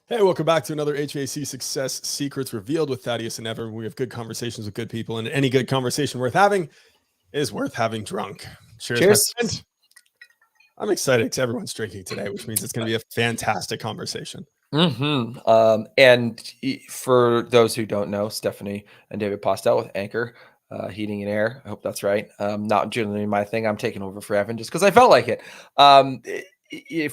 Hey, welcome back to another HVAC Success Secrets Revealed with Thaddeus and Evan. We have good conversations with good people, and any good conversation worth having is worth having drunk. Cheers, my Cheers. friend. I'm excited because everyone's drinking today, which means it's going to be a fantastic conversation. And for those who don't know, Stephanie and David Postell with Anchor Heating and Air. I hope that's right. Not generally my thing. I'm taking over for Evan just because I felt like it.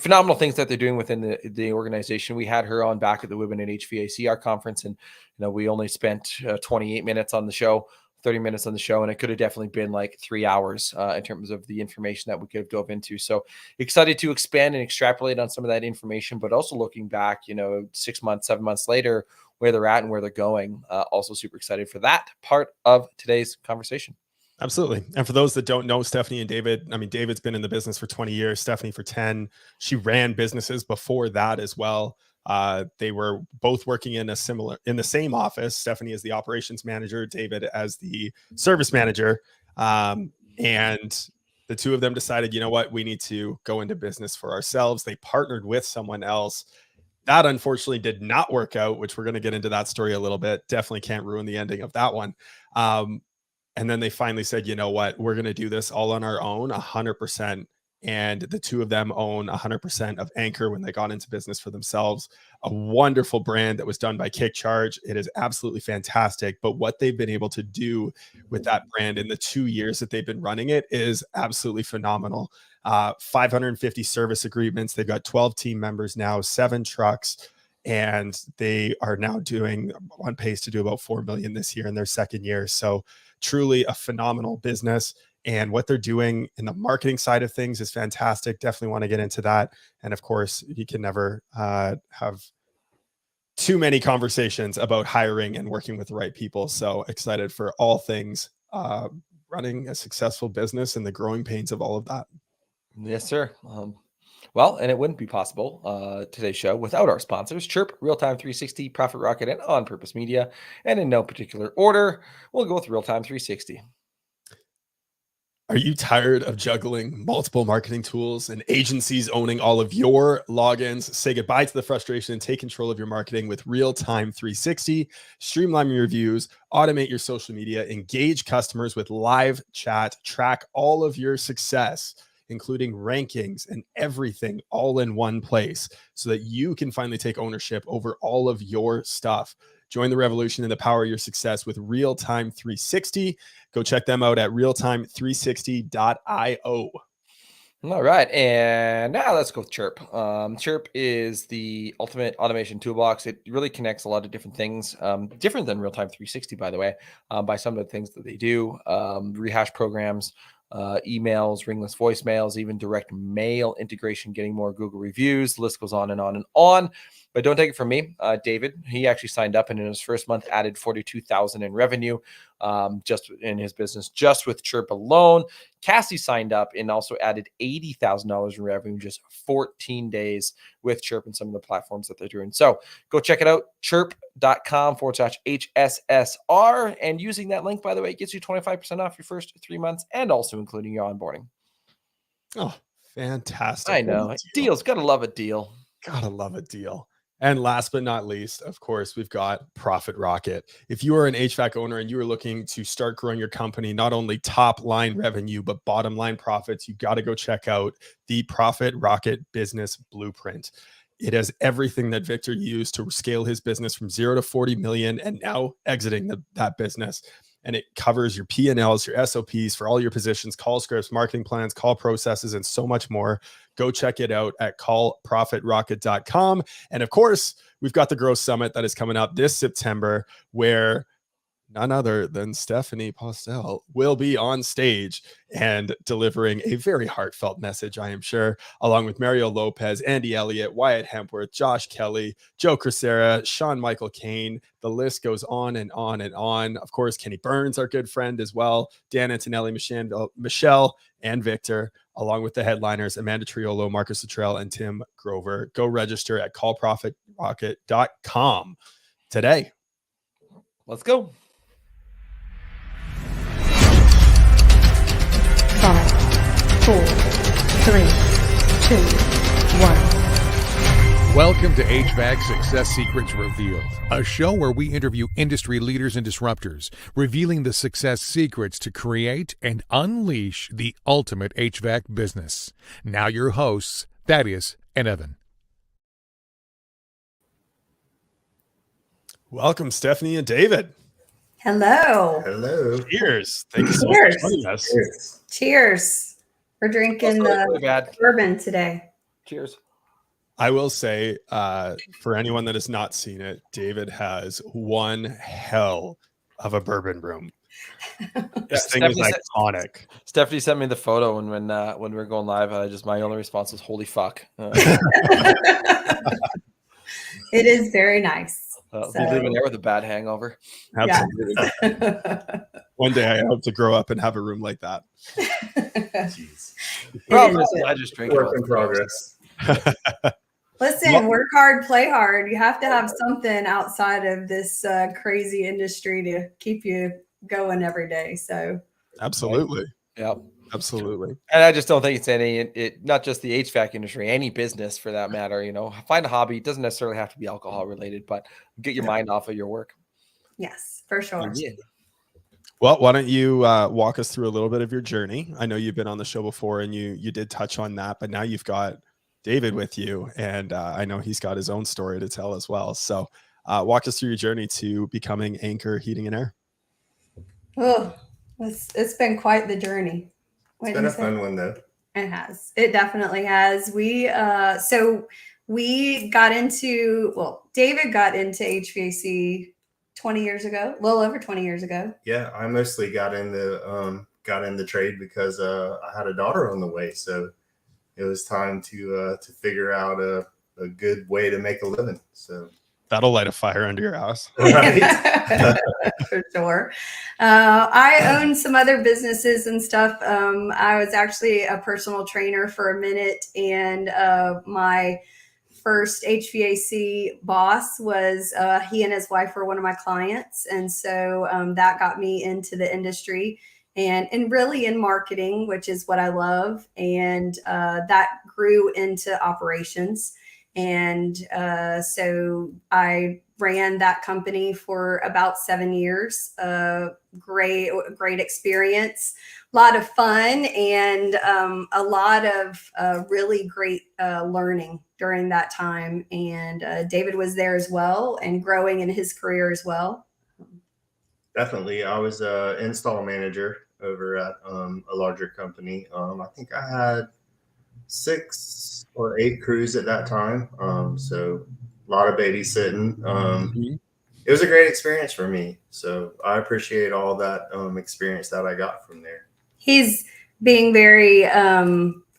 Phenomenal things that they're doing within the organization. We had her on back at the Women in HVACR conference, and we only spent 28 minutes on the show, 30 minutes on the show, and it could have definitely been like 3 hours in terms of the information that we could have dove into. So excited to expand and extrapolate on some of that information, but also looking back, 6 months, 7 months later, where they're at and where they're going. Also super excited for that part of today's conversation. Absolutely. And for those that don't know Stephanie and David, I mean, David's been in the business for 20 years, Stephanie for 10. She ran businesses before that as well. They were both working in the same office. Stephanie as the operations manager, David as the service manager. And the two of them decided, you know what, we need to go into business for ourselves. They partnered with someone else. That unfortunately did not work out, which we're going to get into that story a little bit. Definitely can't ruin the ending of that one. And then they finally said, you know what, we're going to do this all on our own, 100%. And the two of them own 100% of Anchor when they got into business for themselves. A wonderful brand that was done by CHIIRP. It is absolutely fantastic. But what they've been able to do with that brand in the 2 years that they've been running it is absolutely phenomenal. 550 service agreements. They've got 12 team members now, 7 trucks. And they are now doing on pace to do about 4 million this year in their second year. So truly a phenomenal business. And what they're doing in the marketing side of things is fantastic. Definitely want to get into that. And of course, you can never have too many conversations about hiring and working with the right people. So excited for all things running a successful business and the growing pains of all of that. Yes, sir. Well, and it wouldn't be possible, today's show, without our sponsors, CHIIRP, Realtime 360, Profit Rocket, and On Purpose Media. And in no particular order, we'll go with Realtime 360. Are you tired of juggling multiple marketing tools and agencies owning all of your logins? Say goodbye to the frustration and take control of your marketing with Realtime 360. Streamline your reviews, automate your social media, engage customers with live chat, track all of your success, including rankings and everything all in one place so that you can finally take ownership over all of your stuff. Join the revolution and the power of your success with Realtime 360. Go check them out at realtime360.io. All right. And now let's go with CHIIRP. CHIIRP is the ultimate automation toolbox. It really connects a lot of different things, different than Realtime 360, by the way, by some of the things that they do, rehash programs, emails, ringless voicemails, even direct mail integration, getting more Google reviews. The list goes on and on and on. But don't take it from me. David, he actually signed up and in his first month added $42,000 in revenue just in his business, just with CHIIRP alone. Cassie signed up and also added $80,000 in revenue in just 14 days with CHIIRP and some of the platforms that they're doing. So go check it out, chirp.com/HSSR. And using that link, by the way, it gets you 25% off your first 3 months and also including your onboarding. Oh, fantastic. I know. Deals. Gotta love a deal. Gotta love a deal. And last but not least, of course, we've got Profit Rocket. If you are an HVAC owner and you are looking to start growing your company, not only top line revenue, but bottom line profits, you got to go check out the Profit Rocket Business Blueprint. It has everything that Victor used to scale his business from 0 to 40 million and now exiting that business. And it covers your P&Ls, your SOPs for all your positions, call scripts, marketing plans, call processes, and so much more. Go check it out at callprofitrocket.com. And of course, we've got the Growth Summit that is coming up this September, where none other than Stephanie Postell will be on stage and delivering a very heartfelt message, I am sure, along with Mario Lopez, Andy Elliott, Wyatt Hempworth, Josh Kelly, Joe Crisera, Sean Michael Kane. The list goes on and on and on. Of course, Kenny Burns, our good friend as well, Dan Antonelli, Michelle, and Victor, along with the headliners, Amanda Triolo, Marcus Luttrell, and Tim Grover. Go register at callprofitrocket.com today. Let's go. 5, 4, 3, 2, 1. Welcome to HVAC Success Secrets Revealed, a show where we interview industry leaders and disruptors, revealing the success secrets to create and unleash the ultimate HVAC business. Now your hosts, Thaddeus and Evan. Welcome, Stephanie and David. Hello. Hello. Cheers. Thank you so Cheers. much for joining us. Cheers. Cheers. We're drinking Really bad. bourbon today. Cheers. I will say, for anyone that has not seen it, David has one hell of a bourbon room. This thing is iconic. Stephanie sent me the photo when we were going live. My only response was "Holy fuck!" It is very nice. Be leaving there with a bad hangover. Absolutely. Yeah. One day I hope to grow up and have a room like that. Jeez. I just drink. Work in progress. Listen, work hard, play hard. You have to have something outside of this crazy industry to keep you going every day. So Absolutely. Yeah. Absolutely. And I just don't think it's not just the HVAC industry, any business for that matter. Find a hobby. It doesn't necessarily have to be alcohol related, but get your mind off of your work. yes, for sure. Yeah. Well, why don't you walk us through a little bit of your journey? I know you've been on the show before and you did touch on that, but now you've got David with you, and I know he's got his own story to tell as well. So walk us through your journey to becoming Anchor Heating and Air. Oh, it's been quite the journey. It's been a fun one, though. It has. It definitely has. We got into, David got into HVAC 20 years ago, a little over 20 years ago. Yeah, I mostly got in the trade because I had a daughter on the way, so it was time to figure out a good way to make a living. So That'll light a fire under your house. right. For sure. I own some other businesses and stuff. I was actually a personal trainer for a minute, and my first HVAC boss was he and his wife were one of my clients, and so that got me into the industry and really in marketing, which is what I love, and that grew into operations. And so I ran that company for about 7 years. Great experience, a lot of fun, and a lot of really great learning during that time. And David was there as well and growing in his career as well. Definitely. I was an install manager over at a larger company. I think I had 6 or 8 crews at that time. So a lot of babysitting. It was a great experience for me. So I appreciate all that experience that I got from there. He's being very, I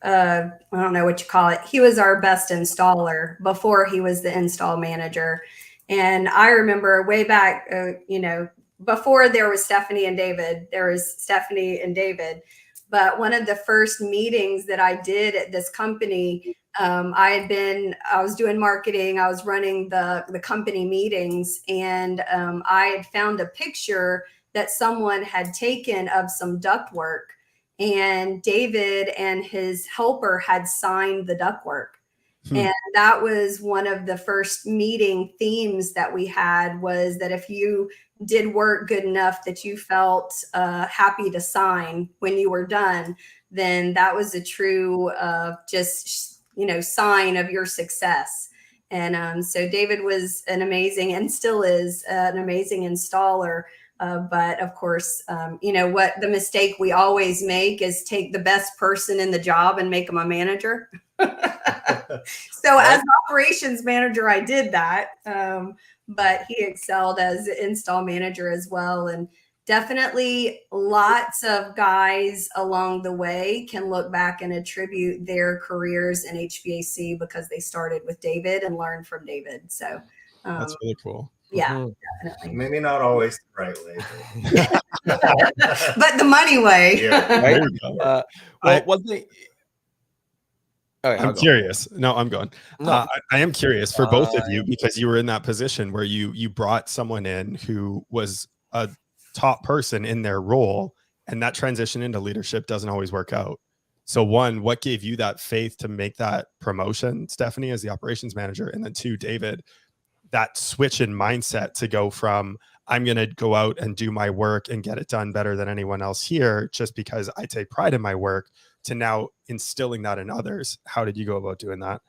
don't know what you call it. He was our best installer before he was the install manager. And I remember way back, before there was Stephanie and David, there was Stephanie and David. But one of the first meetings that I did at this company, I was doing marketing. I was running the company meetings, and I had found a picture that someone had taken of some ductwork, and David and his helper had signed the ductwork. And that was one of the first meeting themes that we had, was that if you did work good enough that you felt happy to sign when you were done, then that was a true sign of your success. And so David was an amazing, and still is an amazing installer. But of course, what the mistake we always make is take the best person in the job and make them a manager. So as an operations manager, I did that. But he excelled as an install manager as well. And definitely lots of guys along the way can look back and attribute their careers in HVAC because they started with David and learned from David. So that's really cool. Yeah, definitely. Maybe not always the right way, but the money way. Yeah. Right? One thing. Okay, I'm curious. No, I'm going. No. I am curious for both of you, because you were in that position where you brought someone in who was a top person in their role, and that transition into leadership doesn't always work out. So one, what gave you that faith to make that promotion, Stephanie, as the operations manager? And then two, David, that switch in mindset to go from, I'm going to go out and do my work and get it done better than anyone else here, just because I take pride in my work, to now instilling that in others. How did you go about doing that?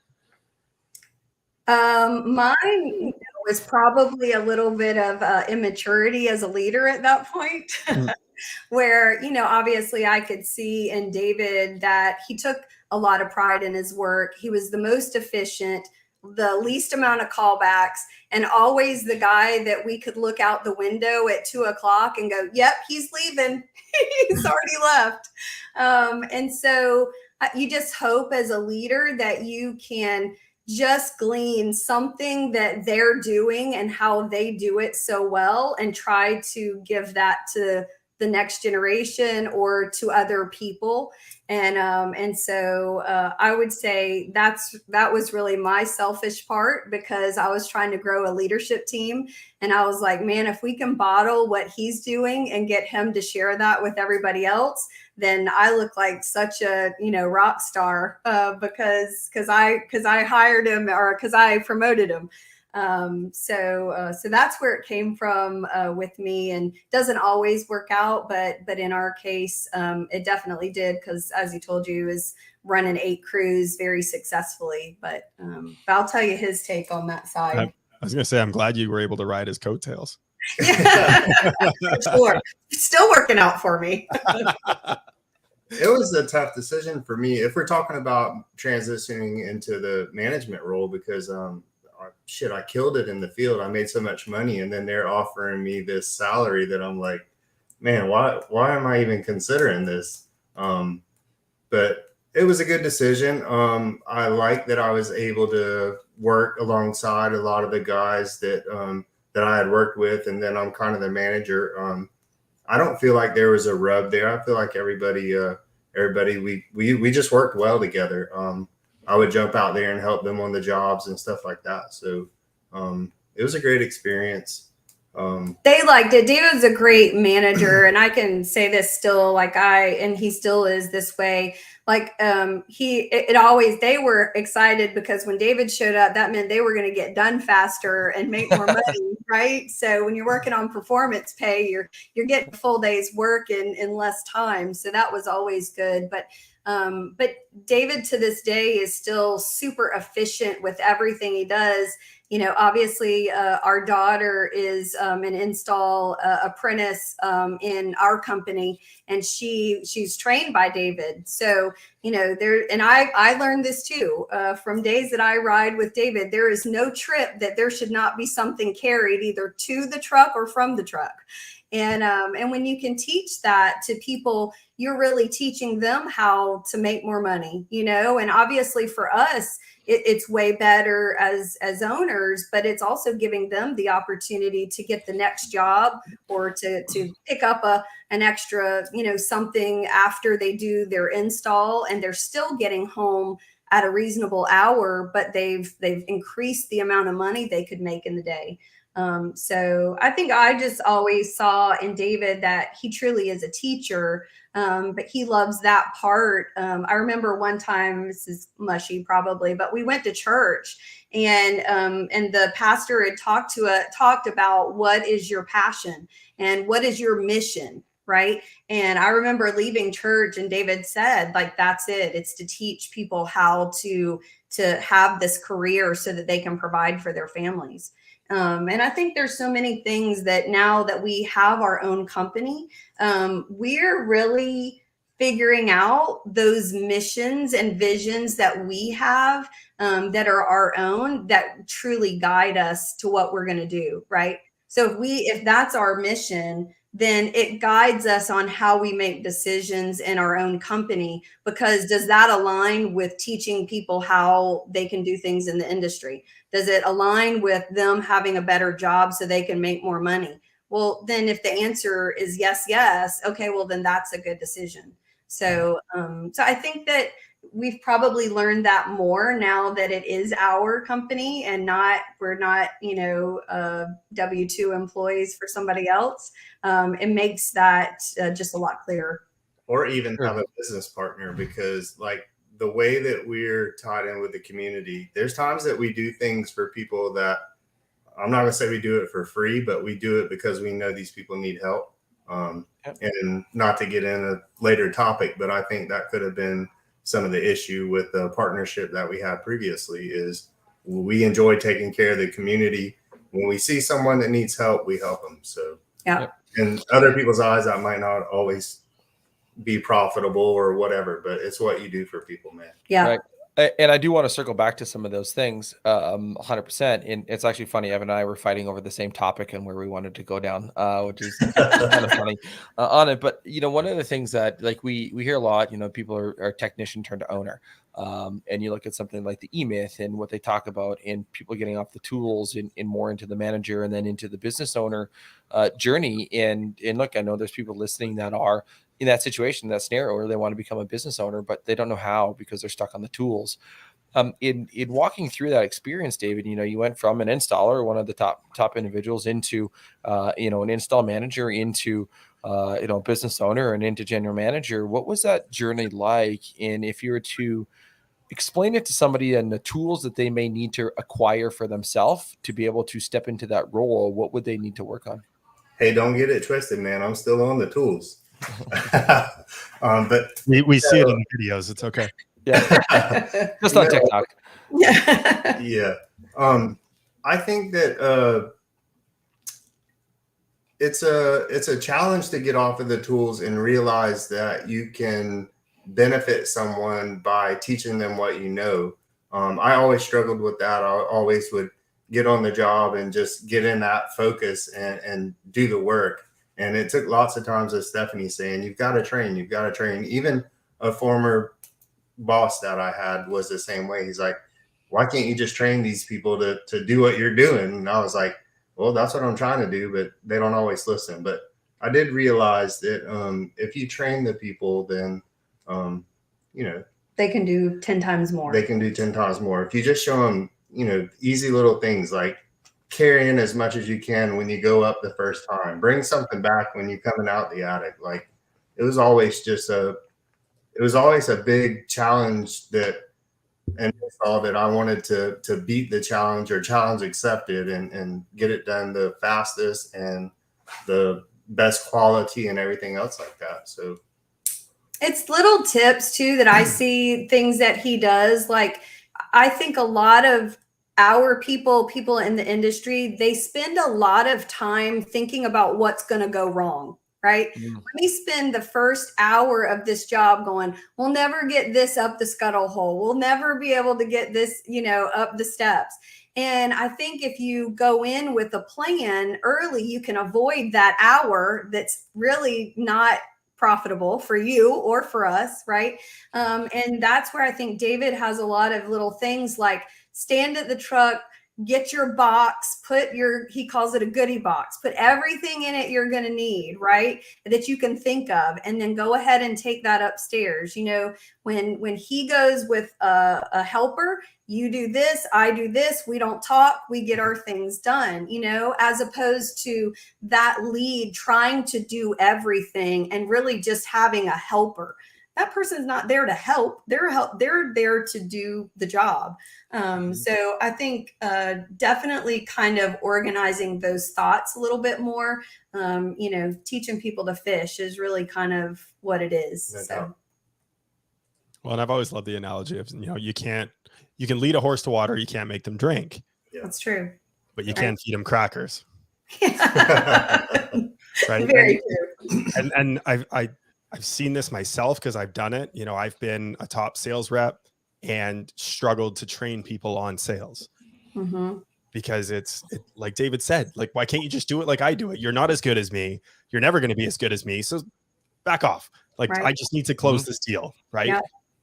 Mine was probably a little bit of immaturity as a leader at that point. Where, obviously I could see in David that he took a lot of pride in his work. He was the most efficient, the least amount of callbacks, and always the guy that we could look out the window at 2:00 and go, yep, he's leaving. He's already left. And so you just hope as a leader that you can just glean something that they're doing and how they do it so well, and try to give that to the next generation or to other people. And so I would say that was really my selfish part, because I was trying to grow a leadership team. And I was like, man, if we can bottle what he's doing and get him to share that with everybody else, then I look like such a, rock star, because I hired him, or because I promoted him. So that's where it came from with me, and doesn't always work out, but in our case, it definitely did, because as he told you, he was running 8 crews very successfully. But I'll tell you his take on that side. I was going to say, I'm glad you were able to ride his coattails. Sure. Still working out for me. It was a tough decision for me, if we're talking about transitioning into the management role, because I killed it in the field. I made so much money, and then they're offering me this salary that I'm like, man, why am I even considering this? But it was a good decision. I like that I was able to work alongside a lot of the guys that I had worked with, and then I'm kind of the manager. I don't feel like there was a rub there. I feel like everybody, we just worked well together. I would jump out there and help them on the jobs and stuff like that. So it was a great experience. They liked it. David's a great manager, and I can say this still, and he still is this way. They were excited, because when David showed up, that meant they were going to get done faster and make more money, right? So when you're working on performance pay, you're getting a full day's work in less time. So that was always good. But David to this day is still super efficient with everything he does. Obviously, our daughter is an install apprentice in our company, and she's trained by David. So, I learned this too from days that I ride with David. There is no trip that there should not be something carried either to the truck or from the truck. And when you can teach that to people, you're really teaching them how to make more money, and obviously for us, it's way better as owners, but it's also giving them the opportunity to get the next job, or to pick up an extra, something after they do their install, and they're still getting home at a reasonable hour, but they've increased the amount of money they could make in the day. So I think I just always saw in David that he truly is a teacher, but he loves that part. I remember one time, this is mushy probably, but we went to church, and the pastor had talked about what is your passion and what is your mission, right? And I remember leaving church, and David said, that's it. It's to teach people how to have this career so that they can provide for their families. And I think there's so many things that now that we have our own company, we're really figuring out those missions and visions that we have, that are our own, that truly guide us to what we're going to do. Right. So if that's our mission, then it guides us on how we make decisions in our own company, because does that align with teaching people how they can do things in the industry? Does it align with them having a better job so they can make more money? Well, then if the answer is yes, okay, well, then that's a good decision. So I think that we've probably learned that more now that it is our company, and we're not, W-2 employees for somebody else. It makes that just a lot clearer. or even Sure. have a business partner, because like the way that we're tied in with the community, there's times that we do things for people that I'm not going to say we do it for free, but we do it because we know these people need help. Yep. And not to get in a later topic, but I think that could have been some of the issue with the partnership that we had previously is we enjoy taking care of the community. When we see someone that needs help, we help them. So Yeah. in other people's eyes, that might not always be profitable or whatever, but it's what you do for people, man. Yeah. Right. And I do want to circle back to some of those things, 100%. And it's actually funny. Evan and I were fighting over the same topic and where we wanted to go down, which is kind of funny on it. But, you know, one of the things that like we hear a lot, you know, people are technician turned to owner. And you look at something like the E-Myth and what they talk about and people getting off the tools and more into the manager and then into the business owner journey. And look, I know there's people listening that are in that situation, that scenario where they want to become a business owner, but they don't know how because they're stuck on the tools. In walking through that experience, David, you know, you went from an installer, one of the top individuals, into you know, an install manager, into you know, business owner, and into general manager. What was that journey like? And if you were to explain it to somebody and the tools that they may need to acquire for themselves to be able to step into that role, what would they need to work on? Hey, don't get it twisted, man. I'm still on the tools. But We see it in the videos. It's okay. Yeah, just on TikTok. Yeah. I think that it's a challenge to get off of the tools and realize that you can benefit someone by teaching them what you know. I always struggled with that. I always would get on the job and just get in that focus and do the work. And it took lots of times, as Stephanie saying, you've got to train. Even a former boss that I had was the same way. He's like, why can't you just train these people to do what you're doing? And I was like, well, that's what I'm trying to do, but they don't always listen. But I did realize that if you train the people, then, you know, They can do 10 times more. They can do 10 times more. If you just show them, you know, easy little things like carry in as much as you can when you go up the first time, bring something back when you're coming out the attic. Like it was always a big challenge that I wanted to beat the challenge or challenge accepted and get it done the fastest and the best quality and everything else like that. So it's little tips too that I see, things that he does. Like I think a lot of our people in the industry, they spend a lot of time thinking about what's going to go wrong. Right. Let me spend the first hour of this job going, we'll never get this up the scuttle hole. We'll never be able to get this, you know, up the steps. And I think if you go in with a plan early, you can avoid that hour that's really not profitable for you or for us. Right. And that's where I think David has a lot of little things like stand at the truck, get your box, he calls it a goodie box, put everything in it you're going to need, right? That you can think of, and then go ahead and take that upstairs. You know, when he goes with a helper, you do this, I do this, we don't talk, we get our things done, you know, as opposed to that lead trying to do everything and really just having a helper. That person's not there to help. They're there to do the job. So I think definitely kind of organizing those thoughts a little bit more, you know, teaching people to fish is really kind of what it is. So. Well, and I've always loved the analogy of, you know, you can lead a horse to water. You can't make them drink. Yeah. That's true. But you can feed them crackers. Right. Very true. And I've seen this myself because I've done it. You know, I've been a top sales rep and struggled to train people on sales because it's like David said, like, why can't you just do it like I do it? You're not as good as me. You're never going to be as good as me. So back off. Like, I just need to close this deal. Right. Yeah.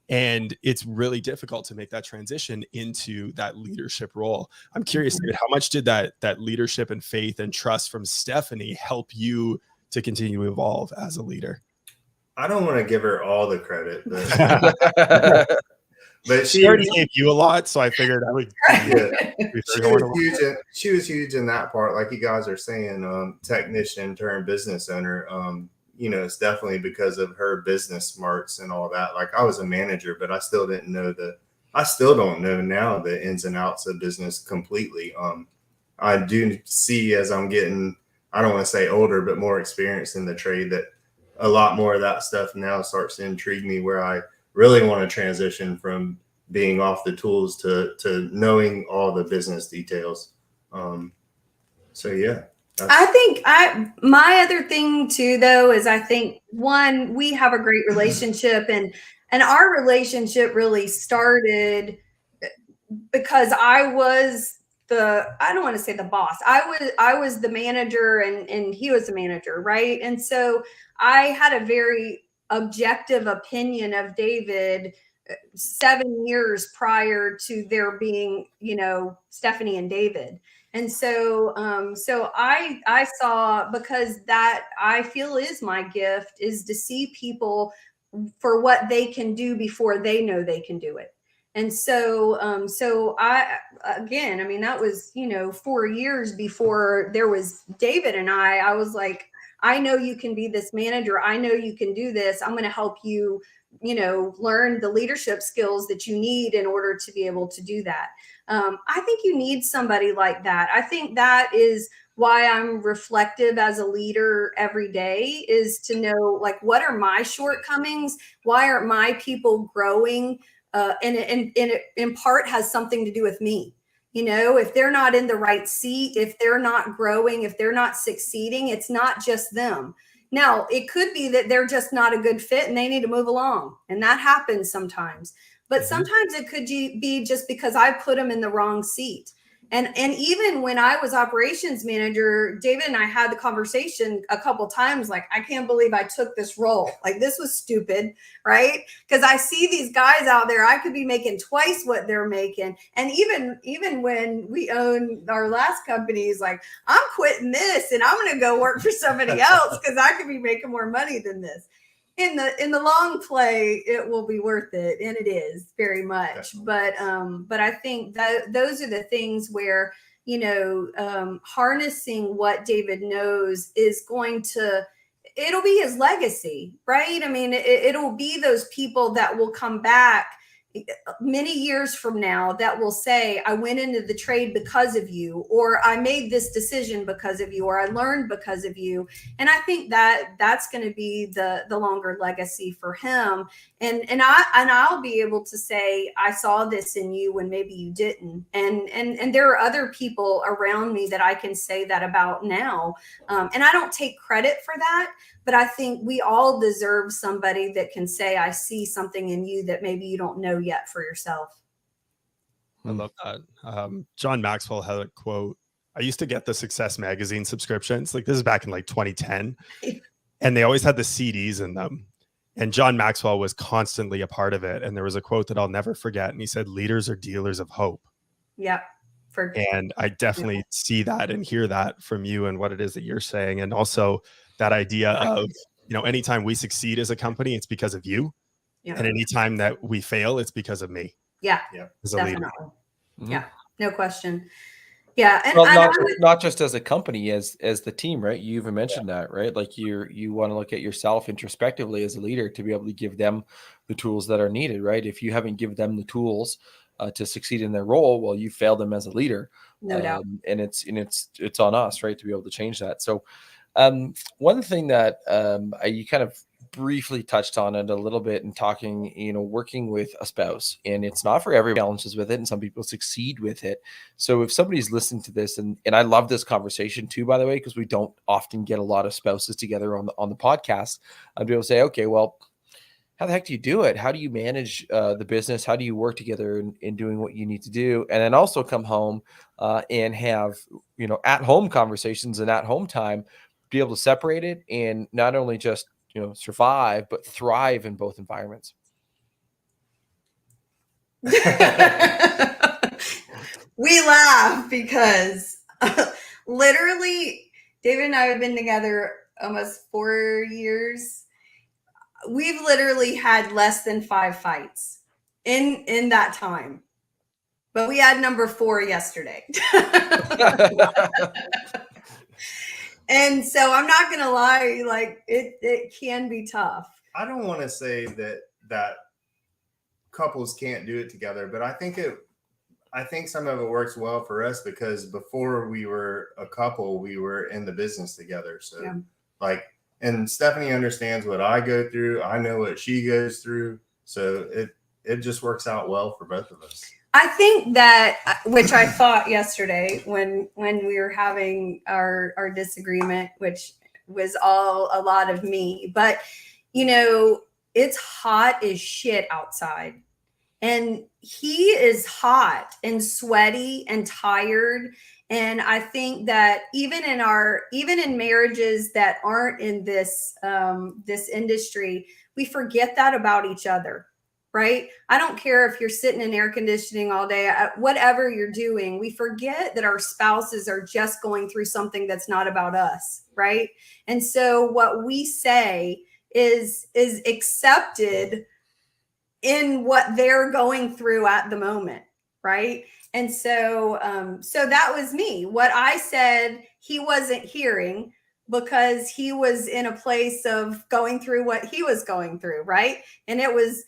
And it's really difficult to make that transition into that leadership role. I'm curious, David, how much did that leadership and faith and trust from Stephanie help you to continue to evolve as a leader? I don't want to give her all the credit, but she already gave you a lot, so I figured I would. Yeah. She was huge in that part, like you guys are saying. Technician turned business owner. it's definitely because of her business smarts and all that. Like, I was a manager, but I still didn't know I still don't know now the ins and outs of business completely. I do see, as I'm getting, I don't want to say older, but more experienced in the trade, that a lot more of that stuff now starts to intrigue me, where I really want to transition from being off the tools to knowing all the business details. So yeah. I think my other thing too, though, is I think, one, we have a great relationship, and our relationship really started because I was I don't want to say the boss. I was the manager, and he was the manager, right? And so I had a very objective opinion of David 7 years prior to there being, Stephanie and David. And so, I saw, because that I feel is my gift, is to see people for what they can do before they know they can do it. And so, that was, 4 years before there was David and I was like, I know you can be this manager. I know you can do this. I'm going to help you, learn the leadership skills that you need in order to be able to do that. I think you need somebody like that. I think that is why I'm reflective as a leader every day, is to know, like, what are my shortcomings? Why aren't my people growing? And it in part has something to do with me. If they're not in the right seat, if they're not growing, if they're not succeeding, it's not just them. Now, it could be that they're just not a good fit and they need to move along. And that happens sometimes. But sometimes it could be just because I put them in the wrong seat. And even when I was operations manager, David and I had the conversation a couple times, like, I can't believe I took this role. Like, this was stupid, right? Because I see these guys out there, I could be making twice what they're making. And even when we owned our last company, he's like, I'm quitting this and I'm going to go work for somebody else because I could be making more money than this. In the long play, it will be worth it, and it is very much. But I think that those are the things where, harnessing what David knows is it'll be his legacy, right? I mean, it'll be those people that will come back many years from now that will say, I went into the trade because of you, or I made this decision because of you, or I learned because of you. And I think that's going to be the longer legacy for him. And I'll be able to say, I saw this in you when maybe you didn't. And there are other people around me that I can say that about now. And I don't take credit for that, but I think we all deserve somebody that can say, I see something in you that maybe you don't know yet for yourself. I love that. John Maxwell had a quote. I used to get the Success Magazine subscriptions. Like, this is back in like 2010. And they always had the CDs in them. And John Maxwell was constantly a part of it. And there was a quote that I'll never forget. And he said, leaders are dealers of hope. Yeah. And I definitely see that and hear that from you and what it is that you're saying. And also that idea of, anytime we succeed as a company, it's because of you. Yeah. And anytime that we fail, it's because of me. Yeah. As a leader. Mm-hmm. Yeah. No question. Yeah. And not just as a company, as the team, right? You even mentioned that, right? Like, you want to look at yourself introspectively as a leader to be able to give them the tools that are needed, right? If you haven't given them the tools to succeed in their role, well, you failed them as a leader. No doubt. And it's on us, right, to be able to change that. So one thing that you kind of briefly touched on it a little bit in talking, working with a spouse, and it's not for every challenges with it, and some people succeed with it. So if somebody's listening to this, and I love this conversation too, by the way, because we don't often get a lot of spouses together on the podcast, I'd be able to say, okay, well, how the heck do you do it? How do you manage the business? How do you work together in doing what you need to do? And then also come home and have, at home conversations and at home time, be able to separate it and not only just, survive, but thrive in both environments. We laugh because literally David and I have been together almost 4 years. We've literally had less than 5 fights in that time, but we had number 4 yesterday. And so I'm not going to lie, like it can be tough. I don't want to say that couples can't do it together, but I think some of it works well for us because before we were a couple, we were in the business together. So like, and Stephanie understands what I go through. I know what she goes through. So it just works out well for both of us. I think that, which I thought yesterday when we were having our disagreement, which was a lot of me, but you know, it's hot as shit outside. And he is hot and sweaty and tired. And I think that even in marriages that aren't in this industry, we forget that about each other, right? I don't care if you're sitting in air conditioning all day, whatever you're doing, we forget that our spouses are just going through something that's not about us, right? And so what we say is accepted in what they're going through at the moment, right? And so so that was me. What I said, he wasn't hearing because he was in a place of going through what he was going through, right? And I was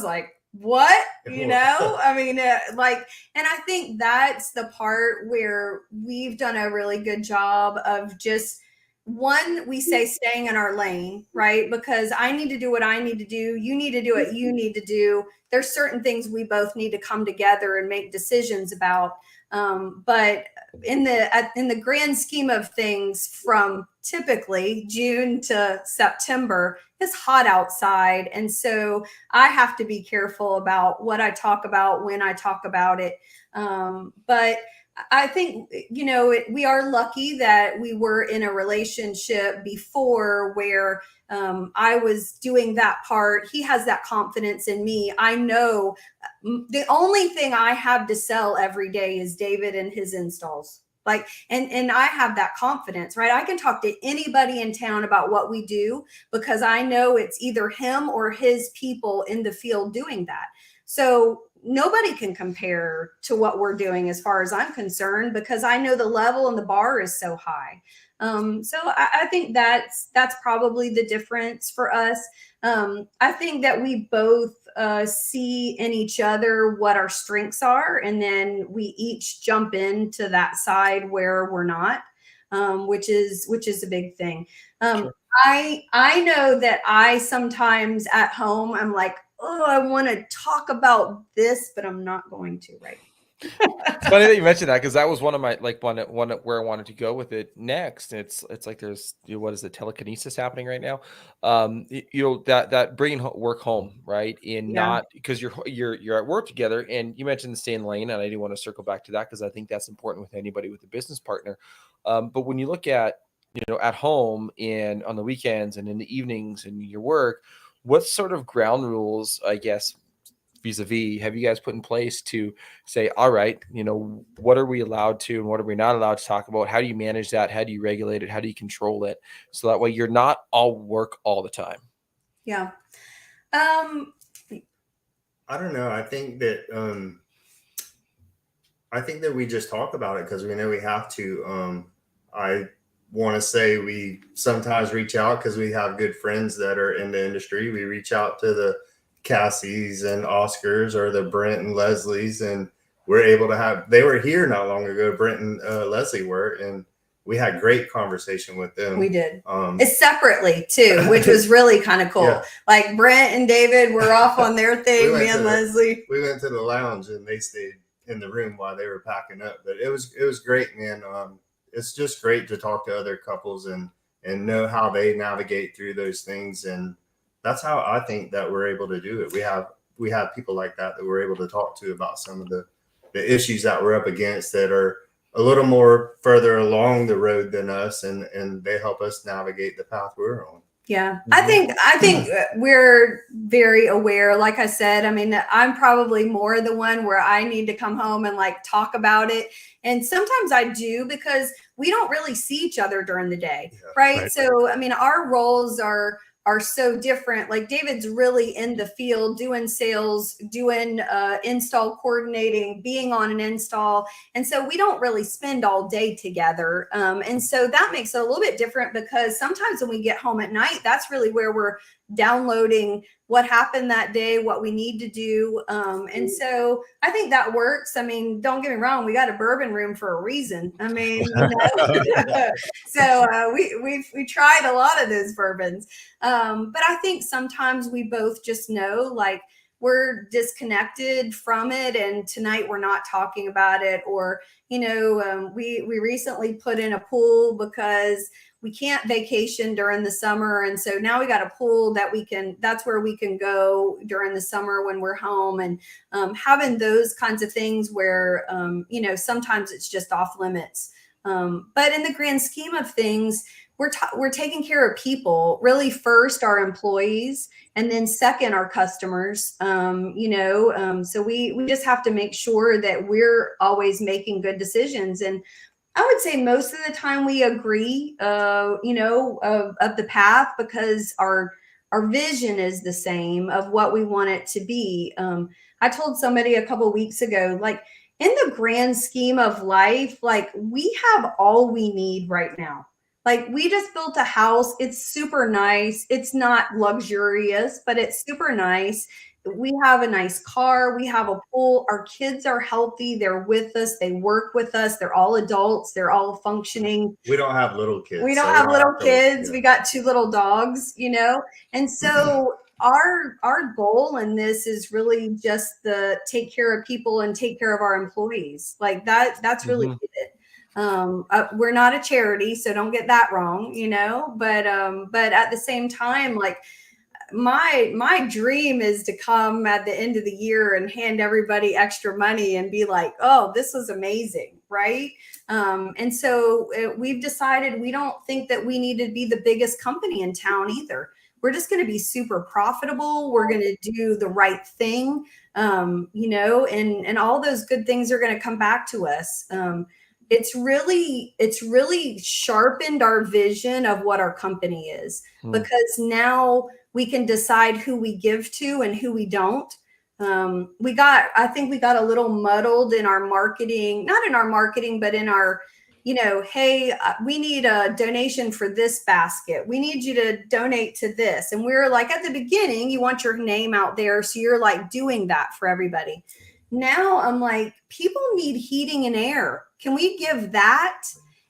like, what? You know, I mean, like, and I think that's the part where we've done a really good job of just, one, we say staying in our lane, right? Because I need to do what I need to do. You need to do what you need to do. There's certain things we both need to come together and make decisions about. But in the grand scheme of things, from typically June to September, it's hot outside. And so I have to be careful about what I talk about, when I talk about it. But I think, you know, we are lucky that we were in a relationship before where I was doing that part. He has that confidence in me. I know the only thing I have to sell every day is David and his installs. Like, and I have that confidence, right? I can talk to anybody in town about what we do because I know it's either him or his people in the field doing that. So nobody can compare to what we're doing as far as I'm concerned, because I know the level and the bar is so high. So I think that's probably the difference for us. I think that we both see in each other what our strengths are, and then we each jump into that side where we're not, which is a big thing. Sure. I know that I sometimes at home, I'm like, oh, I want to talk about this, but I'm not going to right now. It's funny that you mentioned that, because that was one of my, like, one where I wanted to go with it next. It's like there's, you know, what is the telekinesis happening right now? You know, that bringing work home, right? Not because you're at work together, and you mentioned the stay in lane, and I do want to circle back to that because I think that's important with anybody with a business partner. But when you look at, you know, at home and on the weekends and in the evenings and your work, what sort of ground rules, I guess, vis-a-vis, have you guys put in place to say, all right, you know, what are we allowed to and what are we not allowed to talk about? How do you manage that? How do you regulate it? How do you control it? So that way you're not all work all the time. Yeah. I don't know. I think that we just talk about it because we know we have to. I want to say we sometimes reach out because we have good friends that are in the industry. We reach out to the Cassies and Oscars or the Brent and Leslies, and we're able to have, they were here not long ago, Brent and Leslie were, and we had great conversation with them. We did. It's separately too, which was really kind of cool. Yeah. Like Brent and David were off on their thing, me and Leslie. We went to the lounge and they stayed in the room while they were packing up, but it was great, man. It's just great to talk to other couples and know how they navigate through those things. And that's how I think that we're able to do it. We have people like that we're able to talk to about some of the issues that we're up against that are a little more further along the road than us, and they help us navigate the path we're on. Yeah, I think we're very aware. Like I said, I mean, I'm probably more the one where I need to come home and like talk about it. And sometimes I do because we don't really see each other during the day, right? So, I mean, our roles are are so different. Like David's really in the field doing sales, doing install coordinating, being on an install. And so we don't really spend all day together. And so that makes it a little bit different, because sometimes when we get home at night, that's really where we're downloading what happened that day, what we need to do. And so I think that works. I mean, don't get me wrong, we got a bourbon room for a reason. I mean, so we tried a lot of those bourbons. But I think sometimes we both just know, like, we're disconnected from it, and tonight we're not talking about it. Or, we recently put in a pool because we can't vacation during the summer. And so now we got a pool that's where we can go during the summer when we're home, and having those kinds of things where, sometimes it's just off limits. But in the grand scheme of things, we're taking care of people, really. First, our employees, and then second, our customers. So we just have to make sure that we're always making good decisions. And I would say most of the time we agree, of the path, because our vision is the same of what we want it to be. I told somebody a couple of weeks ago, like, in the grand scheme of life, like, we have all we need right now. Like, we just built a house. It's super nice. It's not luxurious, but it's super nice. We have a nice car. We have a pool. Our kids are healthy. They're with us. They work with us. They're all adults. They're all functioning. We don't have little kids. We don't have little kids. We got 2 little dogs, And so our goal in this is really just take care of people and take care of our employees. Like that's really it. We're not a charity, so don't get that wrong, but at the same time, like, my dream is to come at the end of the year and hand everybody extra money and be like, oh, this was amazing. Right. And so we've decided we don't think that we need to be the biggest company in town either. We're just going to be super profitable. We're going to do the right thing, and all those good things are going to come back to us. It's really sharpened our vision of what our company is, because now we can decide who we give to and who we don't. I think we got a little muddled in our marketing, not in our marketing, but in our, hey, we need a donation for this basket. We need you to donate to this. And we're like, at the beginning, you want your name out there. So you're like doing that for everybody. Now I'm like, people need heating and air. Can we give that?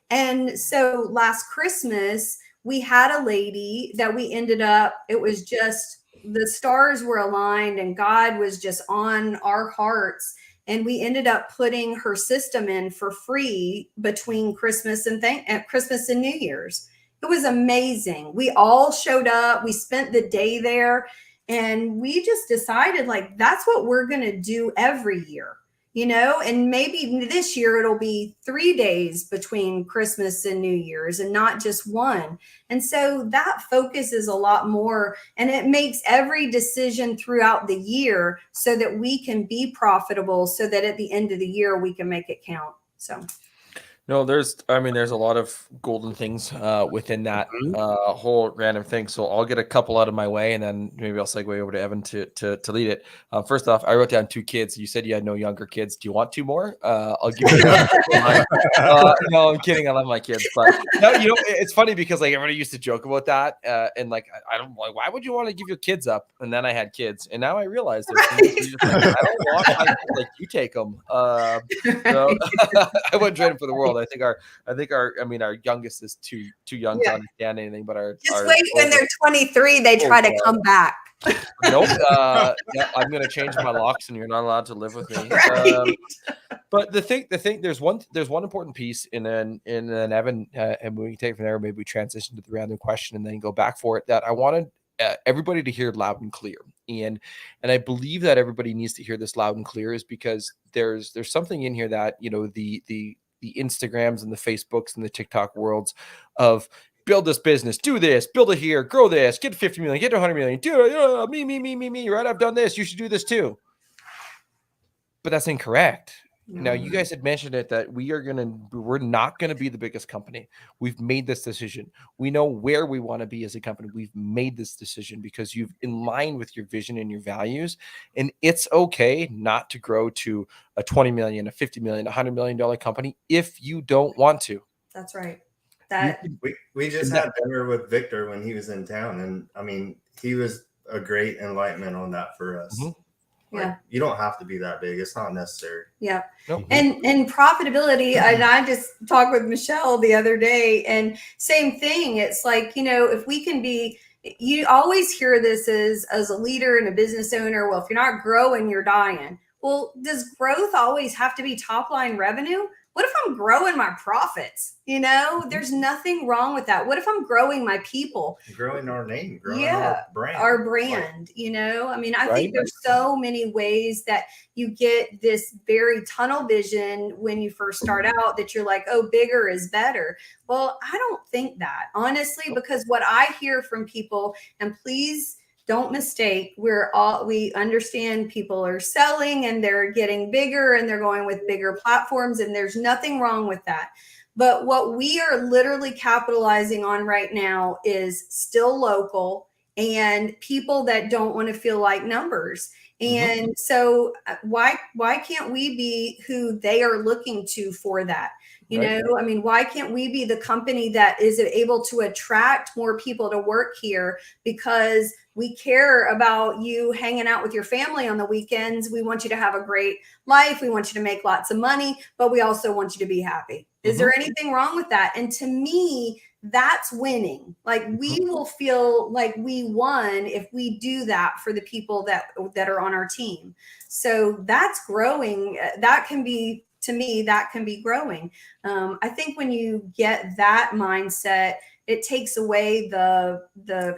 And so last Christmas, we had a lady that we ended up, it was just, the stars were aligned and God was just on our hearts. And we ended up putting her system in for free between Christmas and New Year's. It was amazing. We all showed up. We spent the day there. And we just decided, like, that's what we're going to do every year, and maybe this year it'll be 3 days between Christmas and New Year's and not just one. And so that focuses a lot more, and it makes every decision throughout the year so that we can be profitable, so that at the end of the year we can make it count. So. No, there's a lot of golden things within that whole random thing. So I'll get a couple out of my way, and then maybe I'll segue over to Evan to lead it. First off, I wrote down 2 kids. You said you had no younger kids. Do you want 2 more? I'll give you no, I'm kidding. I love my kids, but no, it's funny because, like, everybody used to joke about that, and like, I don't like, why would you want to give your kids up? And then I had kids, and now I realize there's things like, I don't want my kids, like, you take them. So I wouldn't trade them for the world. I think our youngest is too young to understand anything, but just wait when they're 23, they try to come back. Nope. I'm going to change my locks, and you're not allowed to live with me. Right. But the thing, there's one important piece, and then Evan, and we can take it from there. Maybe we transition to the random question and then go back for it. That I wanted everybody to hear loud and clear, and I believe that everybody needs to hear this loud and clear, is because there's something in here that the Instagrams and the Facebooks and the TikTok worlds of build this business, do this, build it here, grow this, get to 50 million, get to 100 million, do it, me, right? I've done this. You should do this too. But that's incorrect. Now, you guys had mentioned it that we're not gonna be the biggest company. We've made this decision. We know where we want to be as a company. We've made this decision because you've in line with your vision and your values. And it's okay not to grow to a 20 million, a 50 million, $100 million company if you don't want to. That's right. We just had dinner with Victor when he was in town, and I mean, he was a great enlightenment on that for us. Yeah. You don't have to be that big. It's not necessary. Yeah. Nope. And profitability, and I just talked with Michelle the other day, and same thing. It's like, if we can be, you always hear this as a leader and a business owner, well, if you're not growing, you're dying. Well, does growth always have to be top line revenue? What if I'm growing my profits? There's nothing wrong with that. What if I'm growing my people? Growing our name, growing our brand. I think there's so many ways that you get this very tunnel vision when you first start out that you're like, oh, bigger is better. Well, I don't think that, honestly, because what I hear from people, and please don't mistake, we understand people are selling and they're getting bigger and they're going with bigger platforms, and there's nothing wrong with that. But what we are literally capitalizing on right now is still local and people that don't want to feel like numbers. And so why can't we be who they are looking to for that? Why can't we be the company that is able to attract more people to work here because we care about you hanging out with your family on the weekends. We want you to have a great life. We want you to make lots of money, but we also want you to be happy. Is there anything wrong with that? And to me, that's winning. Like, we will feel like we won if we do that for the people that are on our team. So that's growing. That can be, to me, that can be growing. I think when you get that mindset, it takes away the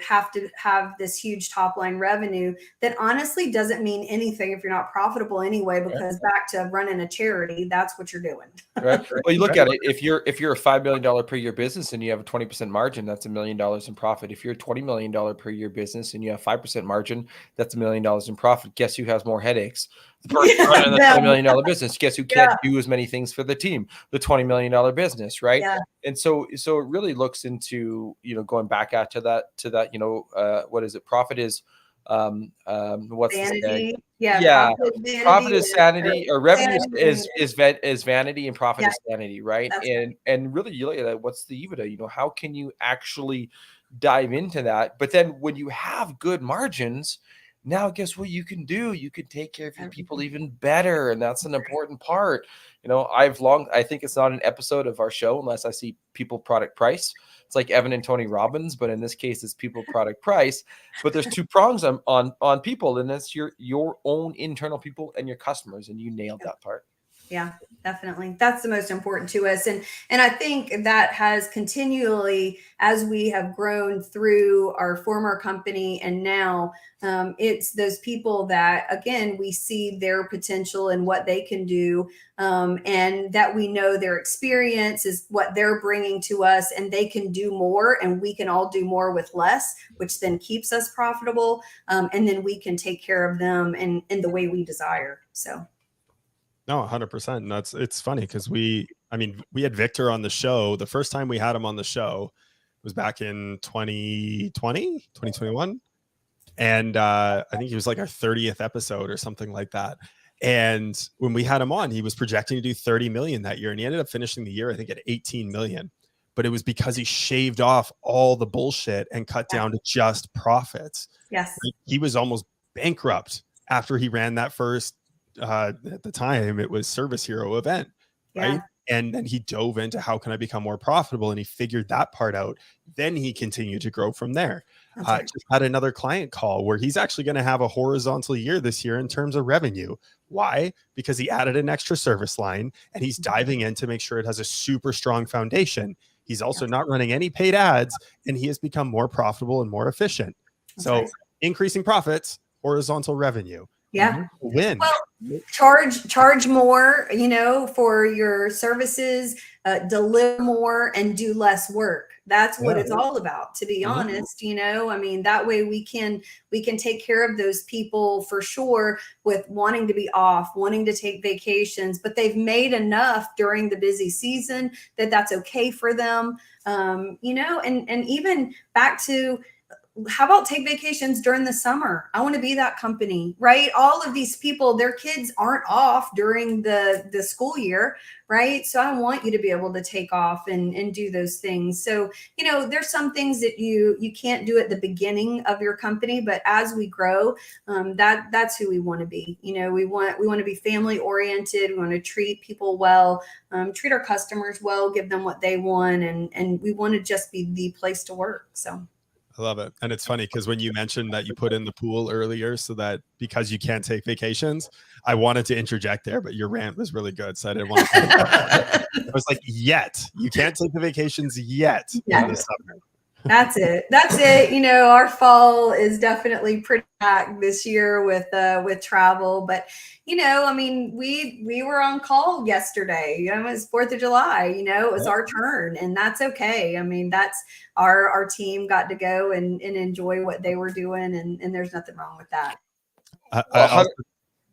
have to have this huge top line revenue that honestly doesn't mean anything if you're not profitable anyway, because back to running a charity, that's what you're doing. Right. Well, you look at it, if you're a $5 million per year business and you have a 20% margin, that's $1 million in profit. If you're a $20 million per year business and you have 5% margin, that's $1 million in profit. Guess who has more headaches? The person running the $20 million business. Guess who can't do as many things for the team? The $20 million business, right? Yeah. And so it really looks into, going back out to that, what is it? Profit is, what's vanity. Profit is sanity, or revenue is vanity, and profit is sanity, right? And really, you look at that, what's the EBITDA? How can you actually dive into that? But then when you have good margins, now guess what you can do? You can take care of your people even better, and that's an important part. I think it's not an episode of our show unless I see people, product, price. It's like Evan and Tony Robbins, but in this case, it's people, product, price. But there's two prongs on people, and that's your own internal people and your customers, and you nailed that part. Yeah, definitely. That's the most important to us. And I think that has continually, as we have grown through our former company and now, it's those people that, again, we see their potential and what they can do, and that we know their experience is what they're bringing to us, and they can do more, and we can all do more with less, which then keeps us profitable. And then we can take care of them in the way we desire. So. No, 100%. And it's funny because we had Victor on the show. The first time we had him on the show was back in 2021. And I think he was like our 30th episode or something like that. And when we had him on, he was projecting to do 30 million that year. And he ended up finishing the year, I think, at 18 million. But it was because he shaved off all the bullshit and cut down to just profits. Yes. He was almost bankrupt after he ran that first, at the time it was Service Hero event, right? And then he dove into how can I become more profitable, and he figured that part out. Then he continued to grow from there. Just had another client call where he's actually going to have a horizontal year this year in terms of revenue. Why? Because he added an extra service line, and he's diving in to make sure it has a super strong foundation. He's also not running any paid ads, and he has become more profitable and more efficient. Increasing profits, horizontal revenue. Yeah. Win. Well, charge more, for your services, deliver more, and do less work. That's what it's all about, to be honest. I mean, that way we can take care of those people for sure, with wanting to be off, wanting to take vacations, but they've made enough during the busy season that that's okay for them. And even back to, how about take vacations during the summer? I want to be that company, right? All of these people, their kids aren't off during the school year, right? So I want you to be able to take off and do those things. So, there's some things that you can't do at the beginning of your company, but as we grow, that's who we want to be. We want to be family oriented. We want to treat people well, treat our customers well, give them what they want. And we want to just be the place to work. So I love it. And it's funny because when you mentioned that you put in the pool earlier, so that because you can't take vacations, I wanted to interject there, but your rant was really good. So I didn't want to. I was like, yet. You can't take the vacations yet in the summer. That's it. Our fall is definitely pretty packed this year with travel, but I mean, we were on call yesterday. It was 4th of July. It was our turn, and that's okay. I mean, that's our team got to go and enjoy what they were doing, and there's nothing wrong with that.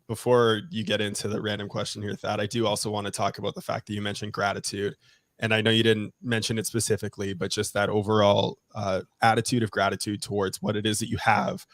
Before you get into the random question here, Thad, I do also want to talk about the fact that you mentioned gratitude. And I know you didn't mention it specifically, but just that overall attitude of gratitude towards what it is that you have.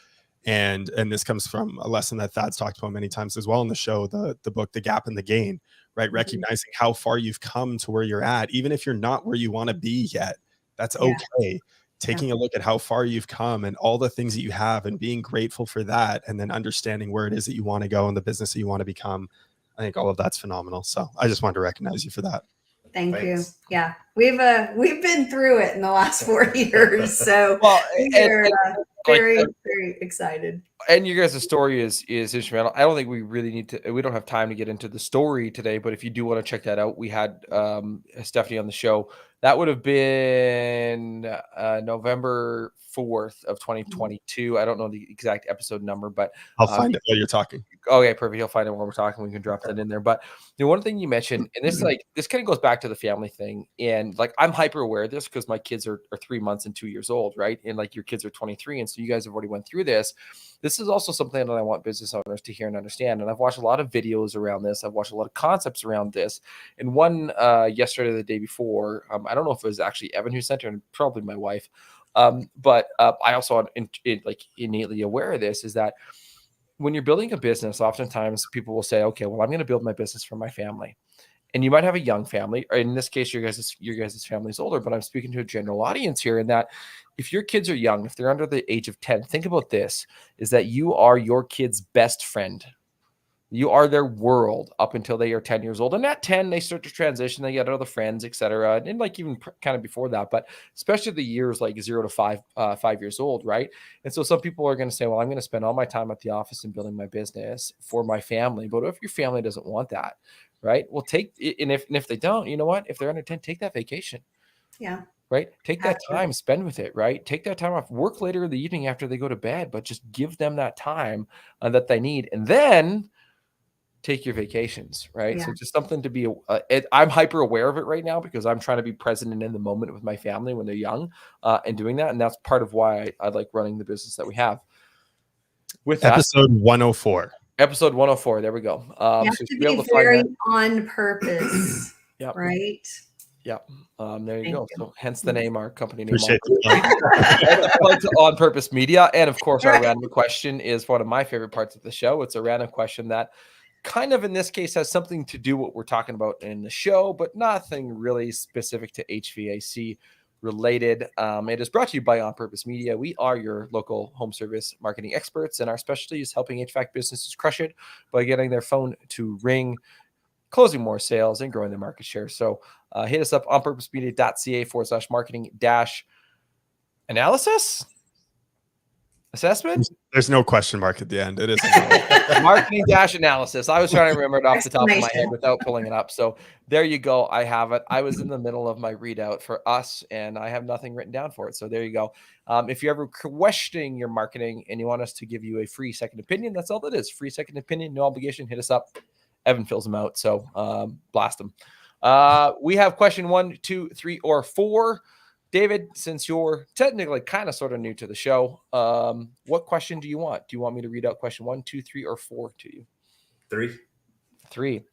And this comes from a lesson that Thad's talked about many times as well in the show, the book, The Gap and the Gain, right? Recognizing how far you've come to where you're at, even if you're not where you want to be yet, that's okay. Taking a look at how far you've come and all the things that you have and being grateful for that, and then understanding where it is that you want to go and the business that you want to become. I think all of that's phenomenal. So I just wanted to recognize you for that. Thanks. You. Yeah, we've been through it in the last 4 years, so we're very excited. And you guys' story is instrumental. I don't think we really need to. We don't have time to get into the story today, but if you do want to check that out, we had Stephanie on the show. That would have been November 4th of 2022. I don't know the exact episode number, but I'll find it while you're talking. Okay, perfect. He'll find it while we're talking. We can drop that in there. But the one thing you mentioned, and this kind of goes back to the family thing, and I'm hyper aware of this because my kids are 3 months and 2 years old, right? And your kids are 23, and so you guys have already went through this. This is also something that I want business owners to hear and understand. And I've watched a lot of videos around this. I've watched a lot of concepts around this. And one yesterday or the day before, I don't know if it was actually Evan who sent it, and probably my wife. But I also am innately aware of this, is that when you're building a business, oftentimes people will say, okay, well, I'm going to build my business for my family. And you might have a young family, or in this case, your guys' family is older, but I'm speaking to a general audience here, in that if your kids are young, if they're under the age of 10, think about this, is that you are your kid's best friend. You are their world up until they are 10 years old. And at 10, they start to transition. They get other friends, etc. And even kind of before that, but especially the years 0 to 5 years old, right? And so some people are going to say, well, I'm going to spend all my time at the office and building my business for my family. But if your family doesn't want that, right? Well, if they don't, you know what? If they're under 10, take that vacation. Yeah. Right? Take that time, spend with it, right? Take that time off, work later in the evening after they go to bed, but just give them that time that they need. And then take your vacations, right? Yeah. So just something to be, I'm hyper aware of it right now because I'm trying to be present and in the moment with my family when they're young and doing that. And that's part of why I like running the business that we have. With episode 104. Episode 104. There we go. You have to be very on purpose. Yep. Right. Yep. There you go. So hence the name, our company name. On Purpose Media. And of course, our random question is one of my favorite parts of the show. It's a random question that kind of in this case has something to do what we're talking about in the show, but nothing really specific to HVAC related. It is brought to you by On Purpose Media. We are your local home service marketing experts, and our specialty is helping HVAC businesses crush it by getting their phone to ring, closing more sales, and growing their market share. So hit us up on purposemedia.ca/marketing-analysis. Assessment? There's no question mark at the end. It is marketing-analysis. I was trying to remember it off the top of my head without pulling it up. So there you go. I have it. I was in the middle of my readout for us, and I have nothing written down for it. So there you go. If you're ever questioning your marketing and you want us to give you a free second opinion, that's all that is. Free second opinion, no obligation. Hit us up. Evan fills them out. So blast them. We have question 1, 2, 3, or 4. David, since you're technically kind of sort of new to the show, what question do you want? Do you want me to read out question 1, 2, 3, or 4 to you? 3. 3.